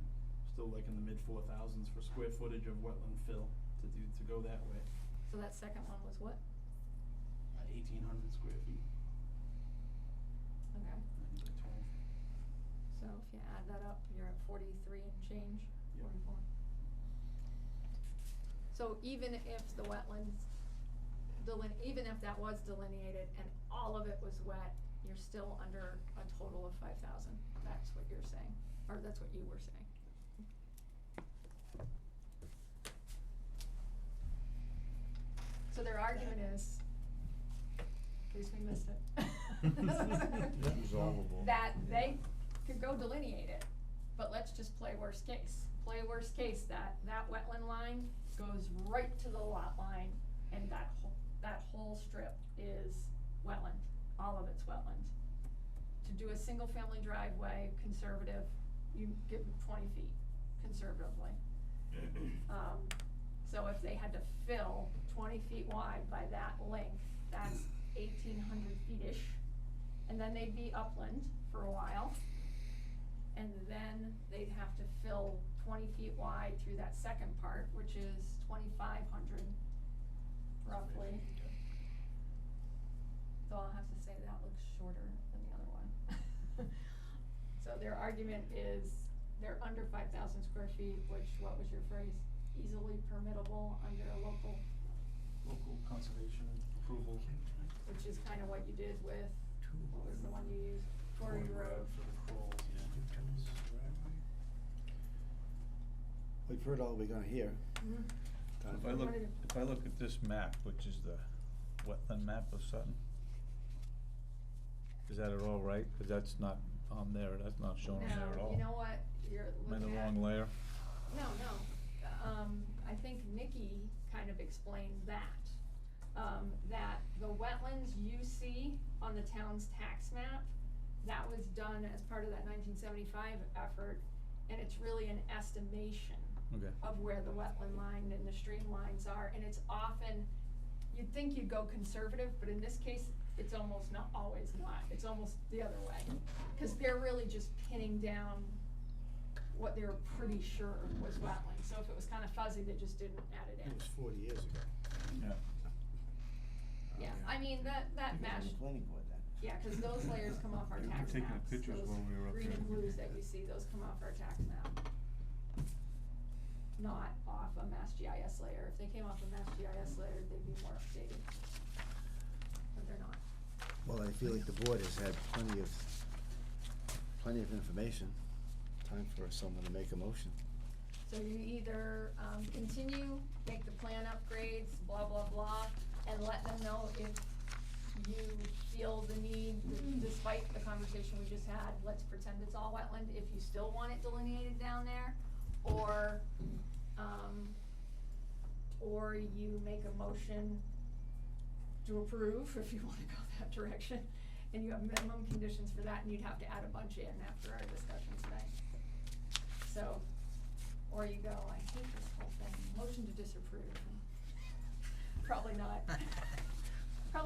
still like in the mid 4,000s for square footage of wetland fill to go that way. so that second one was what? 1,800 square feet. Okay, 90 by 12. so if you add that up, you're at 43 and change, Yep. 44. So even if the wetlands, even if that was delineated and all of it was wet, you're still under a total of 5,000, that's what you're saying, or that's what you were saying. So their argument is, in case we missed it. Resolvable. That they could go delineate it, but let's just play worst case. Play worst case, that wetland line goes right to the lot line, and that whole strip is wetland, all of it's wetland. to do a single-family driveway, conservative, you give them 20 feet, conservatively. So if they had to fill 20 feet wide by that length, that's 1,800 feet-ish. And then they'd be upland for a while. And then they'd have to fill 20 feet wide through that second part, which is 2,500 roughly. So I'll have to say that looks shorter than the other one. So their argument is they're under 5,000 square feet, which, what was your phrase? Easily permittable under a local, conservation approval. which is kind of what you did with, what was the one you used? Torrey Road. For the crawls, We've heard all we're gonna hear. Mhm. Time If I look at this map, which is the wetland map of Sutton, is that at all right? Cause that's not on there, that's not shown on there at all. No, you know what, you're Am I in looking the at. wrong layer? No, I think Nikki kind of explained that, that the wetlands you see on the town's tax map, that was done as part of that 1975 effort, and it's really an estimation Okay. of where the wetland line and the stream lines are, and it's often, you'd think you'd go conservative, but in this case, it's almost not always not, it's almost the other way. Cause they're really just pinning down what they were pretty sure was wetland, so if it was kinda fuzzy, they just didn't add it in. It was 40 years ago. Yeah. Yeah, I mean, that matched, Planning board then. yeah, cause those layers come off our We were tax taking maps, pictures those when we were up green there. and blues that you see, those come off our tax map. Not off a Mass GIS layer, if they came off a Mass GIS layer, they'd be more updated. But they're not. Well, I feel like the board has had plenty of information. Time for someone to make a motion. So you either, continue, make the plan upgrades, blah, blah, blah, and let them know if you feel the need, despite the conversation we just had, let's pretend it's all wetland, if you still want it delineated down there, or you make a motion to approve, if you wanna go that direction, and you have minimum conditions for that, and you'd have to add a bunch in after our discussion tonight. So, or you go, I hate this whole thing, motion to disapprove. Probably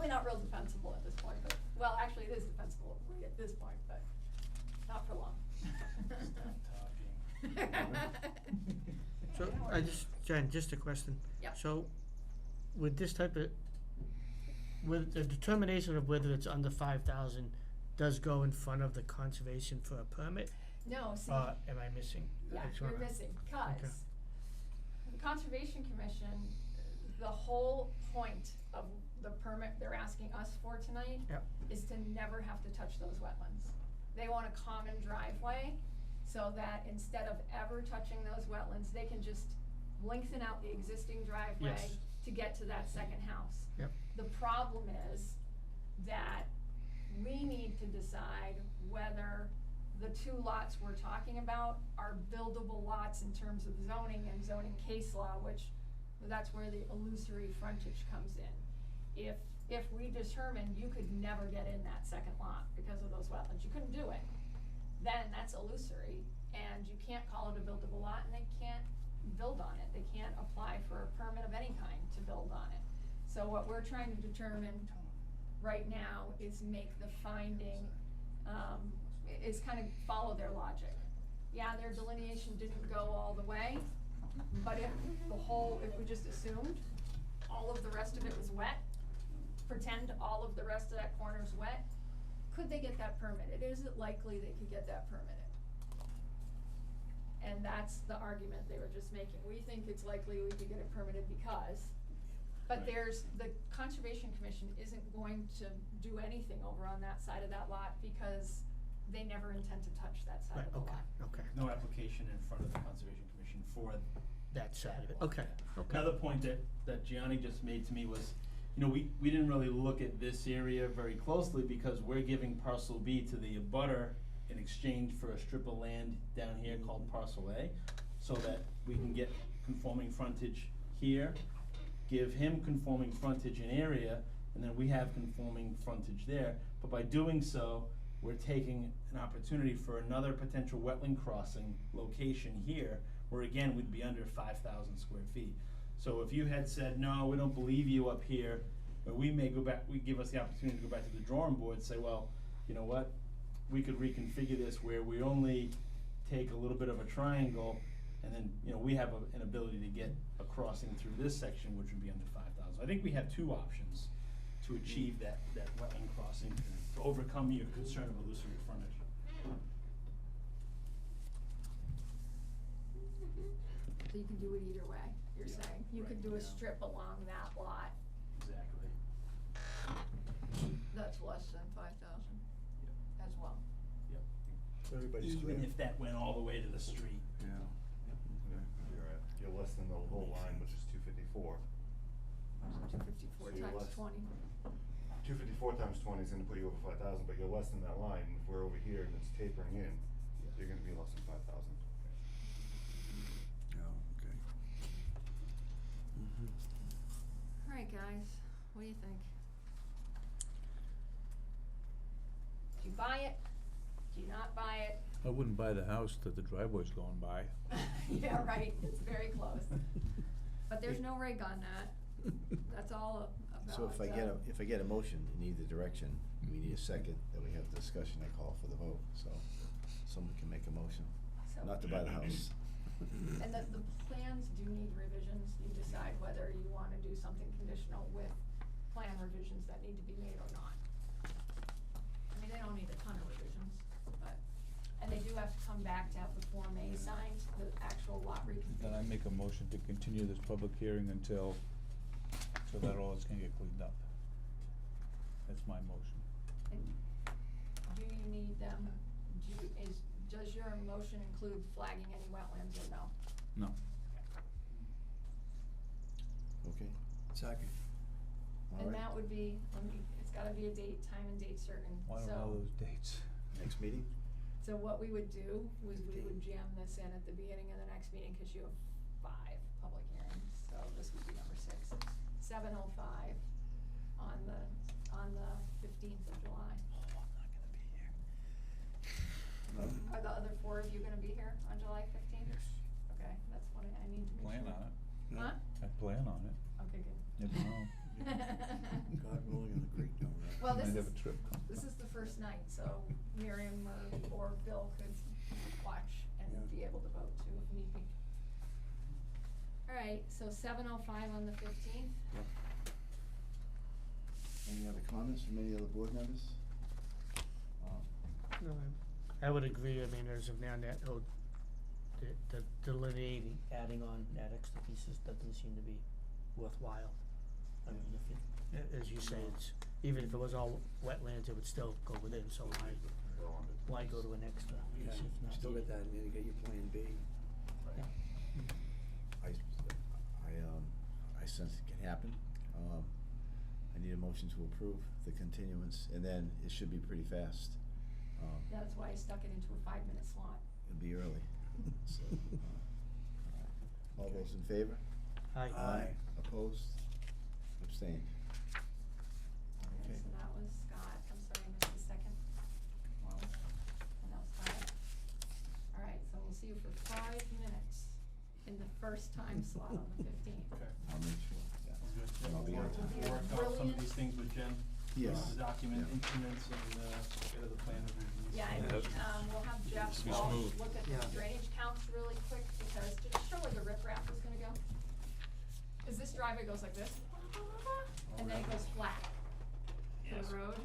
not real defensible at this point, but, well, actually it is defensible at this point, but not for long. So, Jen, just a question. Yep. So, with this type of, with the determination of whether it's under 5,000 does go in front of the conservation for a permit? No, see. Am I missing? Yeah, I just you're wanna- missing, cause Okay. the Conservation Commission, the whole point of the permit they're asking us for tonight Yep. is to never have to touch those wetlands. They want a common driveway, so that instead of ever touching those wetlands, they can just lengthen out the existing driveway Yes. to get to that second house. Yep. The problem is that we need to decide whether the two lots we're talking about are buildable lots in terms of zoning and zoning case law, which, that's where the illusory frontage comes in. If we determine you could never get in that second lot because of those wetlands, you couldn't do it, then that's illusory, and you can't call it a buildable lot, and they can't build on it, they can't apply for a permit of any kind to build on it. So what we're trying to determine right now is make the finding, is kind of follow their logic. Yeah, their delineation didn't go all the way, but if we just assumed all of the rest of it was wet, pretend all of the rest of that corner's wet, could they get that permitted? Is it likely they could get that permitted? And that's the argument they were just making. We think it's likely we could get it permitted because, but the Conservation Commission isn't going to do anything over on that side of that lot because they never intend to touch that side Right, of the lot. okay. No application in front of the Conservation Commission for That side of it, lot, okay, yeah. okay. Another point that Gianni just made to me was, we didn't really look at this area very closely because we're giving parcel B to the abutter in exchange for a strip of land down here called parcel A, so that we can get conforming frontage here, give him conforming frontage in area, and then we have conforming frontage there. But by doing so, we're taking an opportunity for another potential wetland crossing location here, where again, we'd be under 5,000 square feet. So if you had said, no, we don't believe you up here, but we may go back, give us the opportunity to go back to the drawing board and say, well, you know what? We could reconfigure this where we only take a little bit of a triangle, and then, you know, we have an ability to get a crossing through this section, which would be under 5,000. I think we have two options to achieve that wetland crossing, to overcome your concern of illusory frontage. So you can do it either way, you're Yeah, saying? You could right, do a yeah. strip along that lot Exactly. that's less than 5,000 as well. Yep. Everybody's Even if that went all the way to the street. Yeah. You're less than the whole line, which is 254. 254 So you're times less- 20. 254 times 20 is gonna put you over 5,000, but you're less than that line, and if we're over here and it's tapering in, you're gonna be less than 5,000. Oh, okay. All right, guys, what do you think? Do you buy it? Do you not buy it? I wouldn't buy the house that the driveway's going by. Yeah, right, it's very close. But there's no rig on that. That's all about. So if I get a motion in either direction, we need a second, then we have the discussion, I call for the vote, so someone can make a motion, So- not to buy the house. And the plans do need revisions, you decide whether you wanna do something conditional with plan revisions that need to be made or not. I mean, they don't need a ton of revisions, but, and they do have to come back to have the Form A signed, the actual lot reconfiguration. Then I make a motion to continue this public hearing until, so that all is gonna get cleaned up. That's my motion. And do you need them, does your motion include flagging any wetlands or no? No. Okay? Second. All And right. that would be, it's gotta be a date, time and date certain, Why don't all those dates? Next meeting? So what we would do was we would jam this in at the beginning of the next meeting, cause you have 5 public hearings, so this would be number 6. 7:05 on the 15th of July. Oh, I'm not gonna be here. Are the other 4 of you gonna be here on July 15th? Yes. Okay, that's what I need to make Plan sure. on it. Huh? I plan on it. Okay, good. Never know. God willing, and the creek don't run. Well, this Might have is, a trip come. this is the first night, so Miriam or Bill could watch and Yeah. be able to vote too if need be. Alright, so 7:05 on the 15th. Yep. Any other comments from any other board members? No, I would agree, I mean, as of now, that, the delineating, adding on that extra pieces doesn't seem to be worthwhile. I mean, if it, as you say, it's, even if it was all wetlands, it would still go within, so why go to an extra piece Okay, if not? still got that, and then you get your plan B. Yeah. I sense it can happen. I need a motion to approve the continuance, and then it should be pretty fast. That's why I stuck it into a 5-minute slot. It'll be early, so, all those in favor? Aye. Opposed? Abstained? Okay, Okay. so that was Scott, I'm sorry, I missed the second one, and that was Scott. Alright, so we'll see you for 5 minutes in the first time slot on the 15th. Okay. I'll make sure, yeah. Sounds good. And I'll be on time. We'll work out some of Brilliant. these things with Jen. Yes. The document Yeah. increments and, get the plan revisions. Yeah, and, we'll have Jeff Be Walsh smooth. look at Yeah. the drainage counts really quick, because to show where the riprap is gonna go. Cause this driveway goes like this, and then it goes flat to Yes. the road.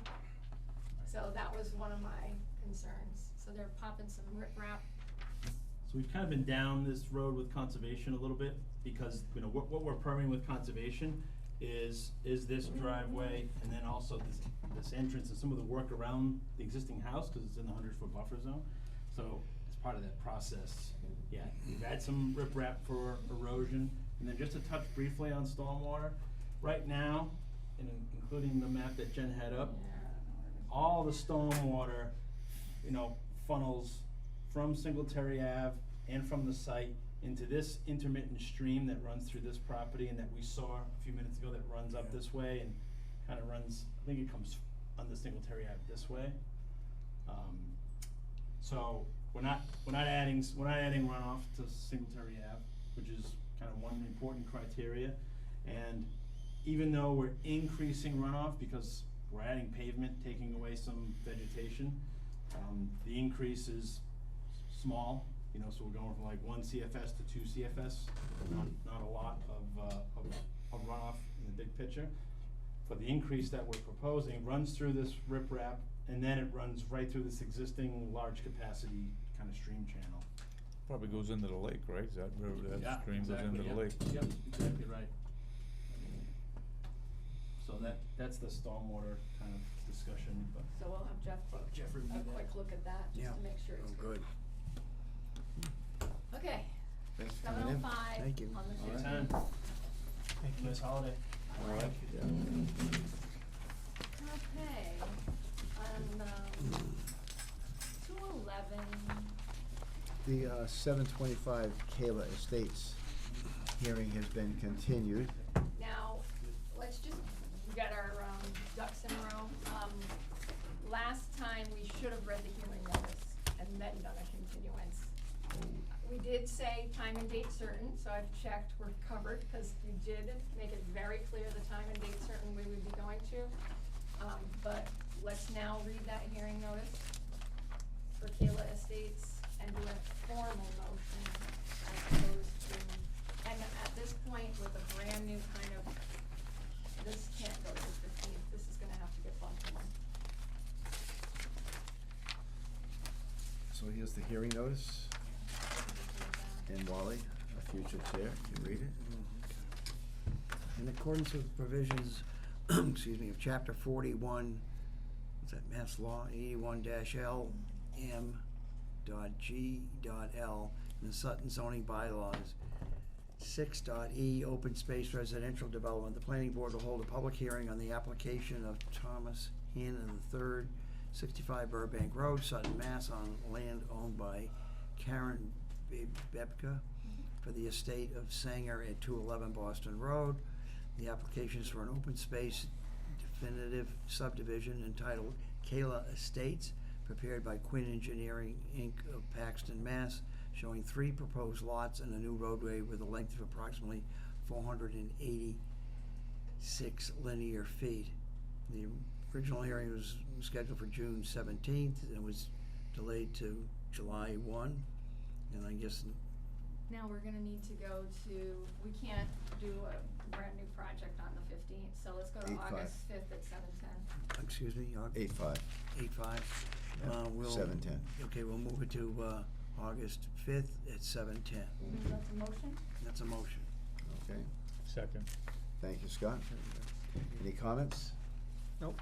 So that was one of my concerns, so they're popping some riprap. So we've kind of been down this road with conservation a little bit, because, you know, what we're permitting with conservation is this driveway, and then also this entrance and some of the work around the existing house, cause it's in the 100-foot buffer zone. So, as part of that process, yeah, we've had some riprap for erosion, and then just to touch briefly on stormwater, right now, and including the map that Jen had up, all the stormwater, you know, funnels from Singletary Ave and from the site into this intermittent stream that runs through this property and that we saw a few minutes ago that runs up this way and kind of runs, I think it comes under Singletary Ave this way. So we're not adding runoff to Singletary Ave, which is kind of one important criteria. And even though we're increasing runoff because we're adding pavement, taking away some vegetation, the increase is small, you know, so we're going from like 1 CFS to 2 CFS, not a lot of runoff in the big picture. But the increase that we're proposing runs through this riprap, and then it runs right through this existing large capacity kind of stream channel. Probably goes into the lake, right? Is that where that stream goes into the lake? Yep, exactly right. So that's the stormwater kind of discussion, but. So we'll have Jeff take Jeff a review that. quick look at that, just Yeah. to make sure it's Oh, good. good. Okay, Thanks for coming in. 7:05 Thank you. on the All right. 15th. Thank you. Nice holiday. All right. Okay, on, 211, The 725 Kayla Estates hearing has been continued. now, let's just get our, ducks in a row. Last time, we should have read the hearing notice and then done a continuance. We did say time and date certain, so I've checked, we're covered, because you did make it very clear the time and date certain we would be going to. But let's now read that hearing notice for Kayla Estates and do a formal motion as opposed to, and at this point, with a brand new kind of, this can't go to the 15th, this is gonna have to get bumped one. So here's the hearing notice, and Wally, a future chair, can read it. In accordance with provisions, excuse me, of chapter 41, what's that, Mass Law 81-L M.G.L, in the Sutton zoning bylaws, 6.E, open space residential development, the planning board will hold a public hearing on the application of Thomas Hannon III, 65 Burbank Road, Sutton, Mass, on land owned by Karen Bebka for the estate of Sanger at 211 Boston Road. The application is for an open space definitive subdivision entitled Kayla Estates, prepared by Quinn Engineering, Inc. of Paxton, Mass., showing 3 proposed lots and a new roadway with a length of approximately 486 linear feet. The original hearing was scheduled for June 17th, and was delayed to July 1, and I guess Now, we're gonna need to go to, we can't do a brand new project on the 15th, so let's go to 8/5. August 5th at 7:10. excuse me, 8/5. 8/5. Yeah, We'll. 7:10. Okay, we'll move it to, August 5th at 7:10. That's a motion? That's a motion. Okay, Second. thank you, Scott. Any comments? Nope.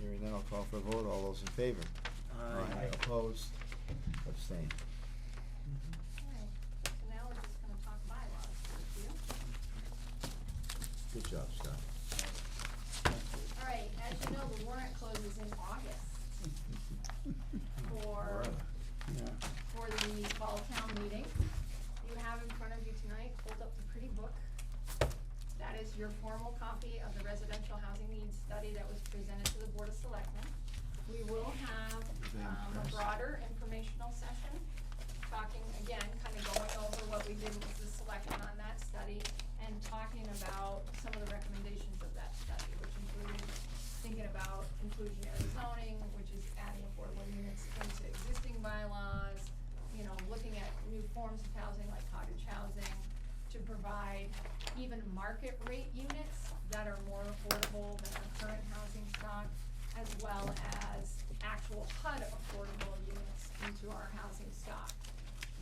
Hearing none, I'll call for a vote. All those in favor? Aye. Opposed? Abstained. Okay, so now we're just gonna talk bylaws with you. Good job, Scott. All right, as you know, the warrant closes in August for, for the fall town meeting. You have in front of you tonight, hold up the pretty book. That is your formal copy of the residential housing needs study that was presented to the Board of Selectmen. We will have, a broader informational session, talking again, kind of going over what we did with the selectmen on that study, and talking about some of the recommendations of that study, which included thinking about inclusionary zoning, which is adding affordable units into existing bylaws, you know, looking at new forms of housing like cottage housing, to provide even market rate units that are more affordable than the current housing stock, as well as actual HUD affordable units into our housing stock.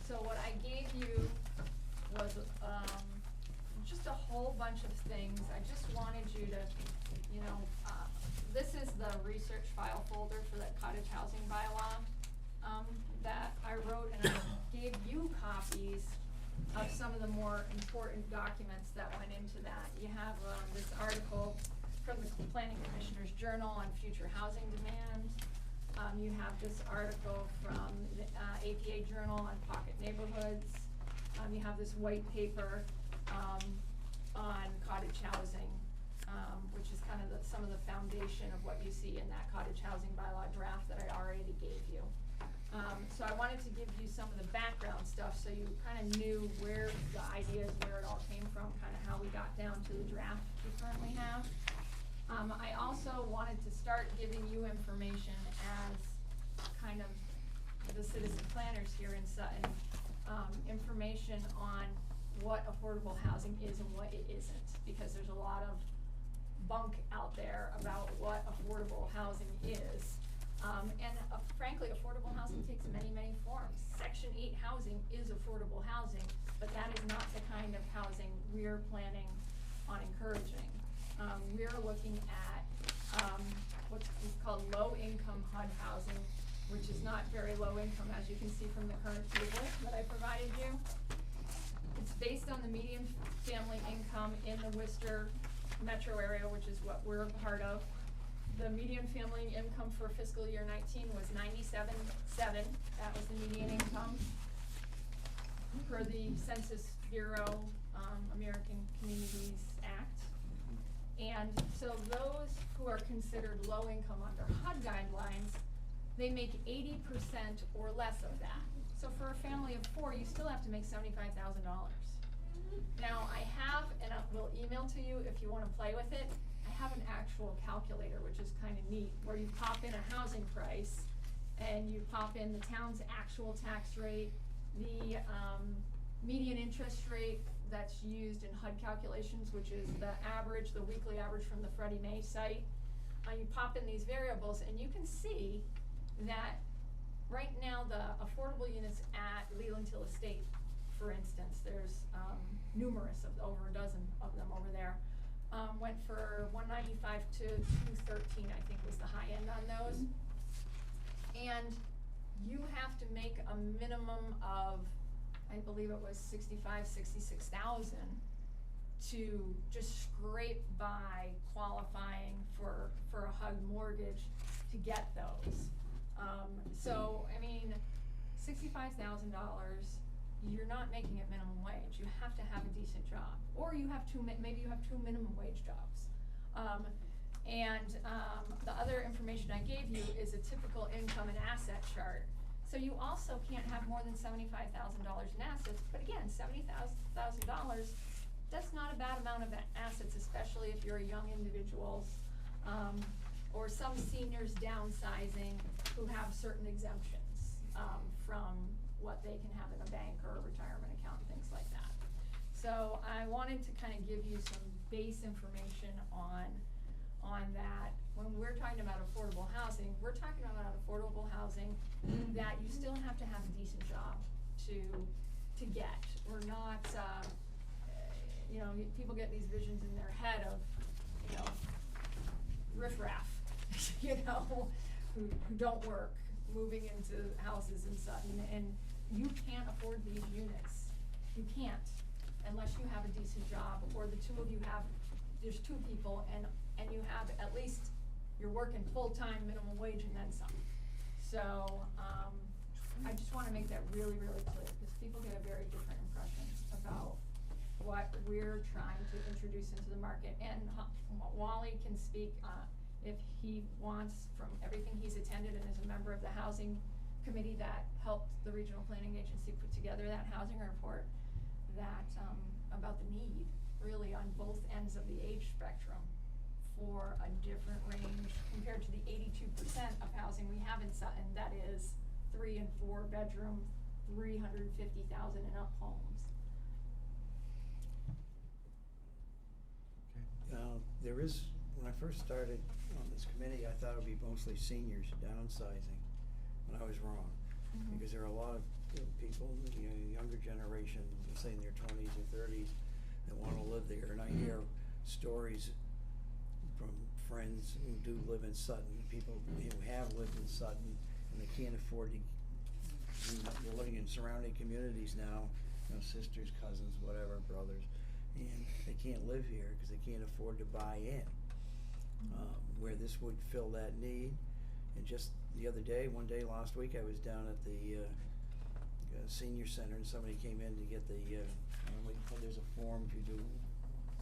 So what I gave you was, just a whole bunch of things. I just wanted you to, you know, this is the research file folder for that cottage housing bylaw, that I wrote, and I gave you copies of some of the more important documents that went into that. You have, this article from the Planning Commissioner's Journal on future housing demand. You have this article from the APA Journal on pocket neighborhoods. You have this white paper on cottage housing. which is kind of some of the foundation of what you see in that cottage housing bylaw draft that I already gave you. So I wanted to give you some of the background stuff so you kind of knew where the ideas, where it all came from, kind of how we got down to the draft we currently have. I also wanted to start giving you information as kind of the citizen planners here in Sutton, information on what affordable housing is and what it isn't, because there's a lot of bunk out there about what affordable housing is. Frankly, affordable housing takes many, many forms. Section 8 housing is affordable housing, but that is not the kind of housing we're planning on encouraging. We're looking at what's called low-income HUD housing, which is not very low income, as you can see from the current table that I provided you. It's based on the median family income in the Worcester metro area, which is what we're a part of. The median family income for fiscal year 19 was $97,700. That was the median income per the Census Bureau, American Communities Act. And so those who are considered low income under HUD guidelines, they make 80% or less of that. So for a family of 4, you still have to make $75,000. Now I have, and I will email to you if you want to play with it, I have an actual calculator, which is kind of neat, where you pop in a housing price and you pop in the town's actual tax rate, the median interest rate that's used in HUD calculations, which is the average, the weekly average from the Freddie Mae site. You pop in these variables and you can see that right now the affordable units at Leland Hill Estate, for instance, there's numerous of over a dozen of them over there, went for $195 to $213, I think was the high end on those. And you have to make a minimum of, I believe it was 66,000 to just scrape by qualifying for a HUD mortgage to get those. So, I mean, $65,000, you're not making it minimum wage. You have to have a decent job, or you have maybe you have 2 minimum wage jobs. The other information I gave you is a typical income and asset chart. So you also can't have more than $75,000 in assets, but again, $70,000, that's not a bad amount of assets, especially if you're a young individual, or some seniors downsizing who have certain exemptions from what they can have in a bank or a retirement account, things like that. So I wanted to kind of give you some base information on that. When we're talking about affordable housing, we're talking about affordable housing that you still have to have a decent job to get. We're not, people get these visions in their head of, riffraff, who don't work, moving into houses in Sutton, and you can't afford these units. You can't, unless you have a decent job, or the two of you have, there's 2 people, and you have at least, you're working full-time minimum wage and then some. So, I just wanna make that really, really clear, because people get a very different impression about what we're trying to introduce into the market. And Wally can speak, if he wants, from everything he's attended and is a member of the housing committee that helped the regional planning agency put together that housing report, that, about the need, really on both ends of the age spectrum, for a different range compared to the 82% of housing we have in Sutton that is 3 and 4 bedroom, 350,000 and up homes. There is, when I first started on this committee, I thought it would be mostly seniors downsizing, but I was wrong. Because there are a lot of people, younger generation, say in their 20s or 30s, that want to live there. And I hear stories from friends who do live in Sutton, people who have lived in Sutton, and they can't afford to, they're living in surrounding communities now, sisters, cousins, whatever, brothers, and they can't live here because they can't afford to buy in. Where this would fill that need. And just the other day, one day last week, I was down at the senior center, and somebody came in to get the, there's a form, if you do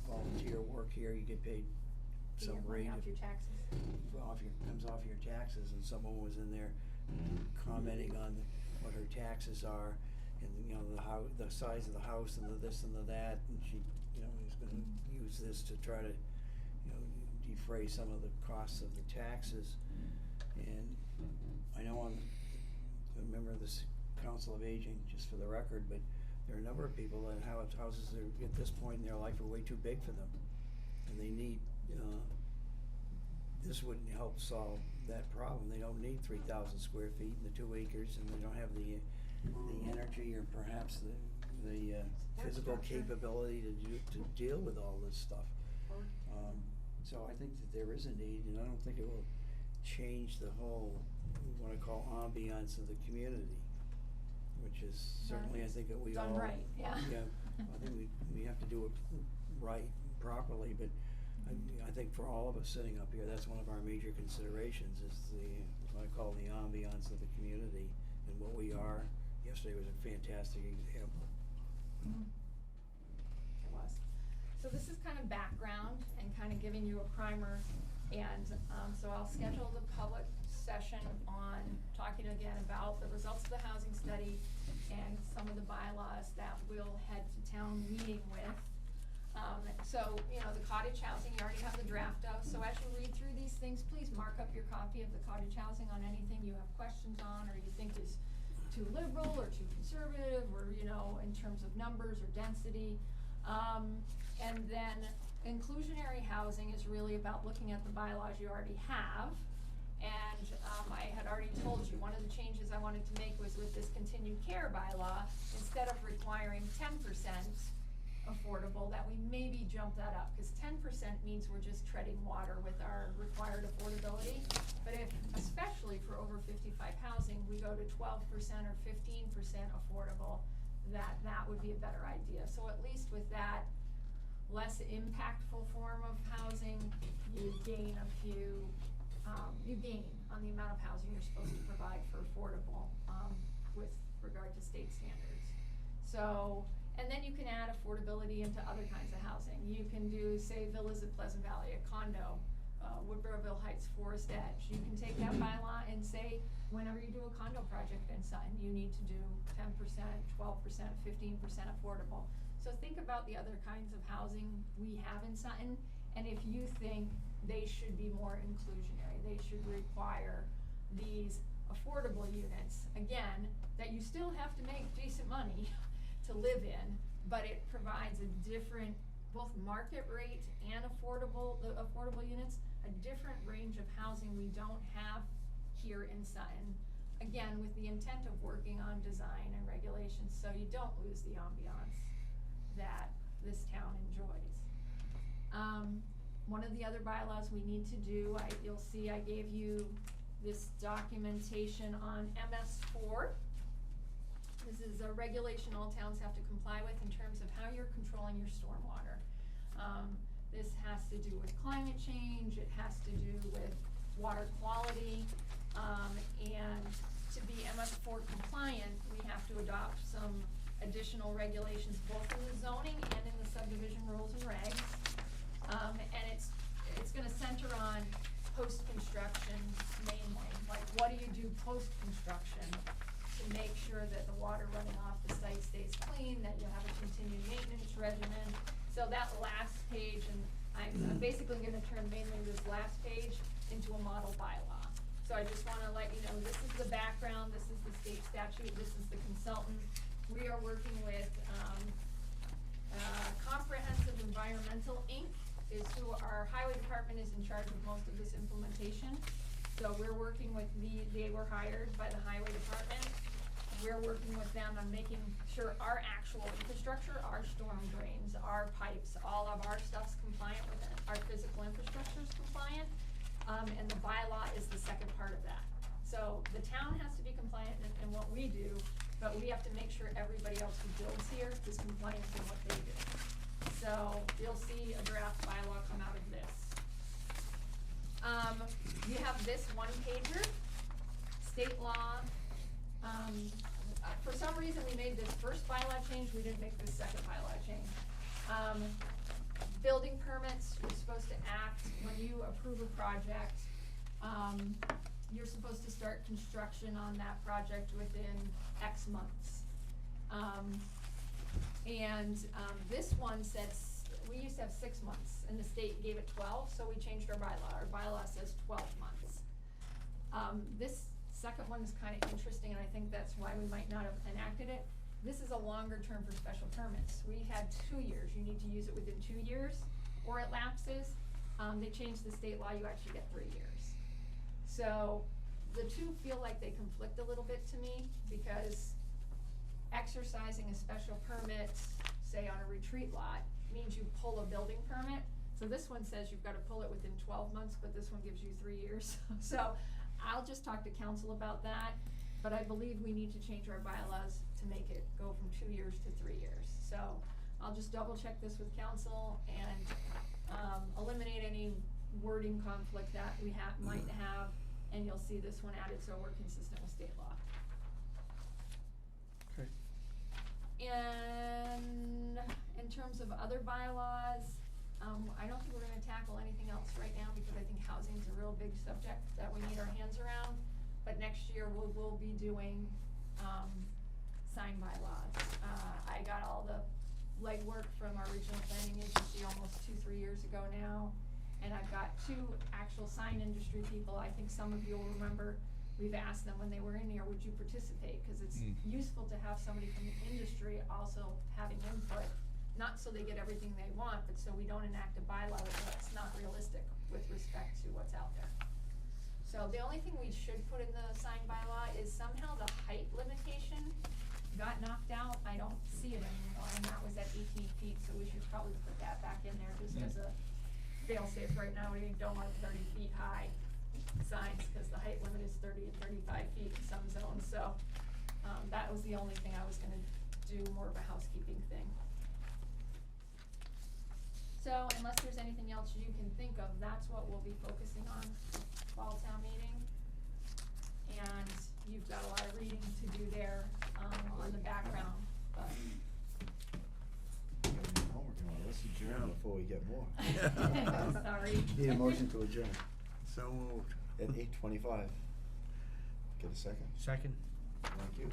volunteer work here, you get paid Do you some get money rate off your taxes? comes off your taxes, and someone was in there commenting on what her taxes are, and, you know, the size of the house, and the this and the that, and she, you know, is gonna use this to try to, you know, defray some of the costs of the taxes. And I know I'm a member of this Council of Aging, just for the record, but there are a number of people that have houses that are, at this point in their life, are way too big for them. And they need, this would help solve that problem. They don't need 3,000 square feet and the 2 acres, and they don't have the energy or perhaps the physical capability to deal with all this stuff. So I think that there is a need, and I don't think it will change the whole, what I call ambiance of the community, which is certainly, I think that we all. Done right, yeah. Yeah, I think we have to do it right, properly, but I think for all of us sitting up here, that's one of our major considerations, is what I call the ambiance of the community and what we are. Yesterday was a fantastic example. It was. So this is kind of background and kind of giving you a primer, and so I'll schedule the public session on talking again about the results of the housing study and some of the bylaws that we'll head to town meeting with. So, you know, the cottage housing, you already have the draft of, so as you read through these things, please mark up your copy of the cottage housing on anything you have questions on, or you think is too liberal or too conservative, or, you know, in terms of numbers or density. And then inclusionary housing is really about looking at the bylaws you already have. And I had already told you, one of the changes I wanted to make was with this continued care bylaw, instead of requiring 10% affordable, that we maybe jump that up, because 10% means we're just treading water with our required affordability. But if, especially for over 55 housing, we go to 12% or 15% affordable, that would be a better idea. So at least with that less impactful form of housing, you gain you gain on the amount of housing you're supposed to provide for affordable, with regard to state standards. So, and then you can add affordability into other kinds of housing. You can do, say, villas at Pleasant Valley, a condo, Woodborough Heights, Forest Edge. You can take that bylaw and say, whenever you do a condo project in Sutton, you need to do 10%, 12%, 15% affordable. So think about the other kinds of housing we have in Sutton, and if you think they should be more inclusionary, they should require these affordable units, again, that you still have to make decent money to live in, but it provides a different, both market rate and affordable units, a different range of housing we don't have here in Sutton. Again, with the intent of working on design and regulations, so you don't lose the ambiance that this town enjoys. One of the other bylaws we need to do, you'll see I gave you this documentation on MS4. This is a regulation all towns have to comply with in terms of how you're controlling your stormwater. This has to do with climate change, it has to do with water quality, and to be MS4 compliant, we have to adopt some additional regulations both in the zoning and in the subdivision rules and regs. And it's gonna center on post-construction mainly, like what do you do post-construction to make sure that the water running off the site stays clean, that you have a continued maintenance regimen. So that last page, and I'm basically gonna turn mainly this last page into a model bylaw. So I just wanna let you know, this is the background, this is the state statute, this is the consultant. We are working with Comprehensive Environmental Inc. is who our highway department is in charge of most of this implementation. So we're working with they were hired by the highway department. We're working with them on making sure our actual infrastructure, our storm drains, our pipes, all of our stuff's compliant with it, our physical infrastructure is compliant, and the bylaw is the second part of that. So the town has to be compliant in what we do, but we have to make sure everybody else who builds here is compliant in what they do. So you'll see a draft bylaw come out of this. You have this one pager, state law. For some reason we made this first bylaw change, we didn't make this second bylaw change. building permits, you're supposed to act, when you approve a project, you're supposed to start construction on that project within X months. This one says, we used to have 6 months, and the state gave it 12, so we changed our bylaw. Our bylaw says 12 months. This second one is kinda interesting, and I think that's why we might not have enacted it. This is a longer term for special permits. We had 2 years, you need to use it within 2 years, or it lapses. They changed the state law, you actually get 3 years. So, the two feel like they conflict a little bit to me, because exercising a special permit, say on a retreat lot, means you pull a building permit. So this one says you've gotta pull it within 12 months, but this one gives you 3 years. So, I'll just talk to council about that, but I believe we need to change our bylaws to make it go from 2 years to 3 years. So, I'll just double check this with council and, eliminate any wording conflict that we might have, and you'll see this one added so we're consistent with state law. Okay. And in terms of other bylaws, I don't think we're gonna tackle anything else right now, because I think housing's a real big subject that we need our hands around. But next year, we'll be doing, sign bylaws. I got all the legwork from our regional planning agency almost 2-3 years ago now. And I've got 2 actual sign industry people. I think some of you will remember, we've asked them when they were in here, would you participate? Cause it's useful to have somebody from the industry also having input, not so they get everything they want, but so we don't enact a bylaw that's not realistic with respect to what's out there. So the only thing we should put in the sign bylaw is somehow the height limitation got knocked out. I don't see it anymore, and that was at 18 feet, so we should probably put that back in there just as a fail-safe. Right now, we don't want 30 feet high signs, cause the height limit is 30 and 35 feet in some zones, so, that was the only thing I was gonna do, more of a housekeeping thing. So, unless there's anything else you can think of, that's what we'll be focusing on fall town meeting. And you've got a lot of reading to do there, on the background, but. We got any homework on it. Let's adjourn before we get more. Sorry. Need a motion to adjourn So moved. at 8:25. Get a second? Second. Thank you.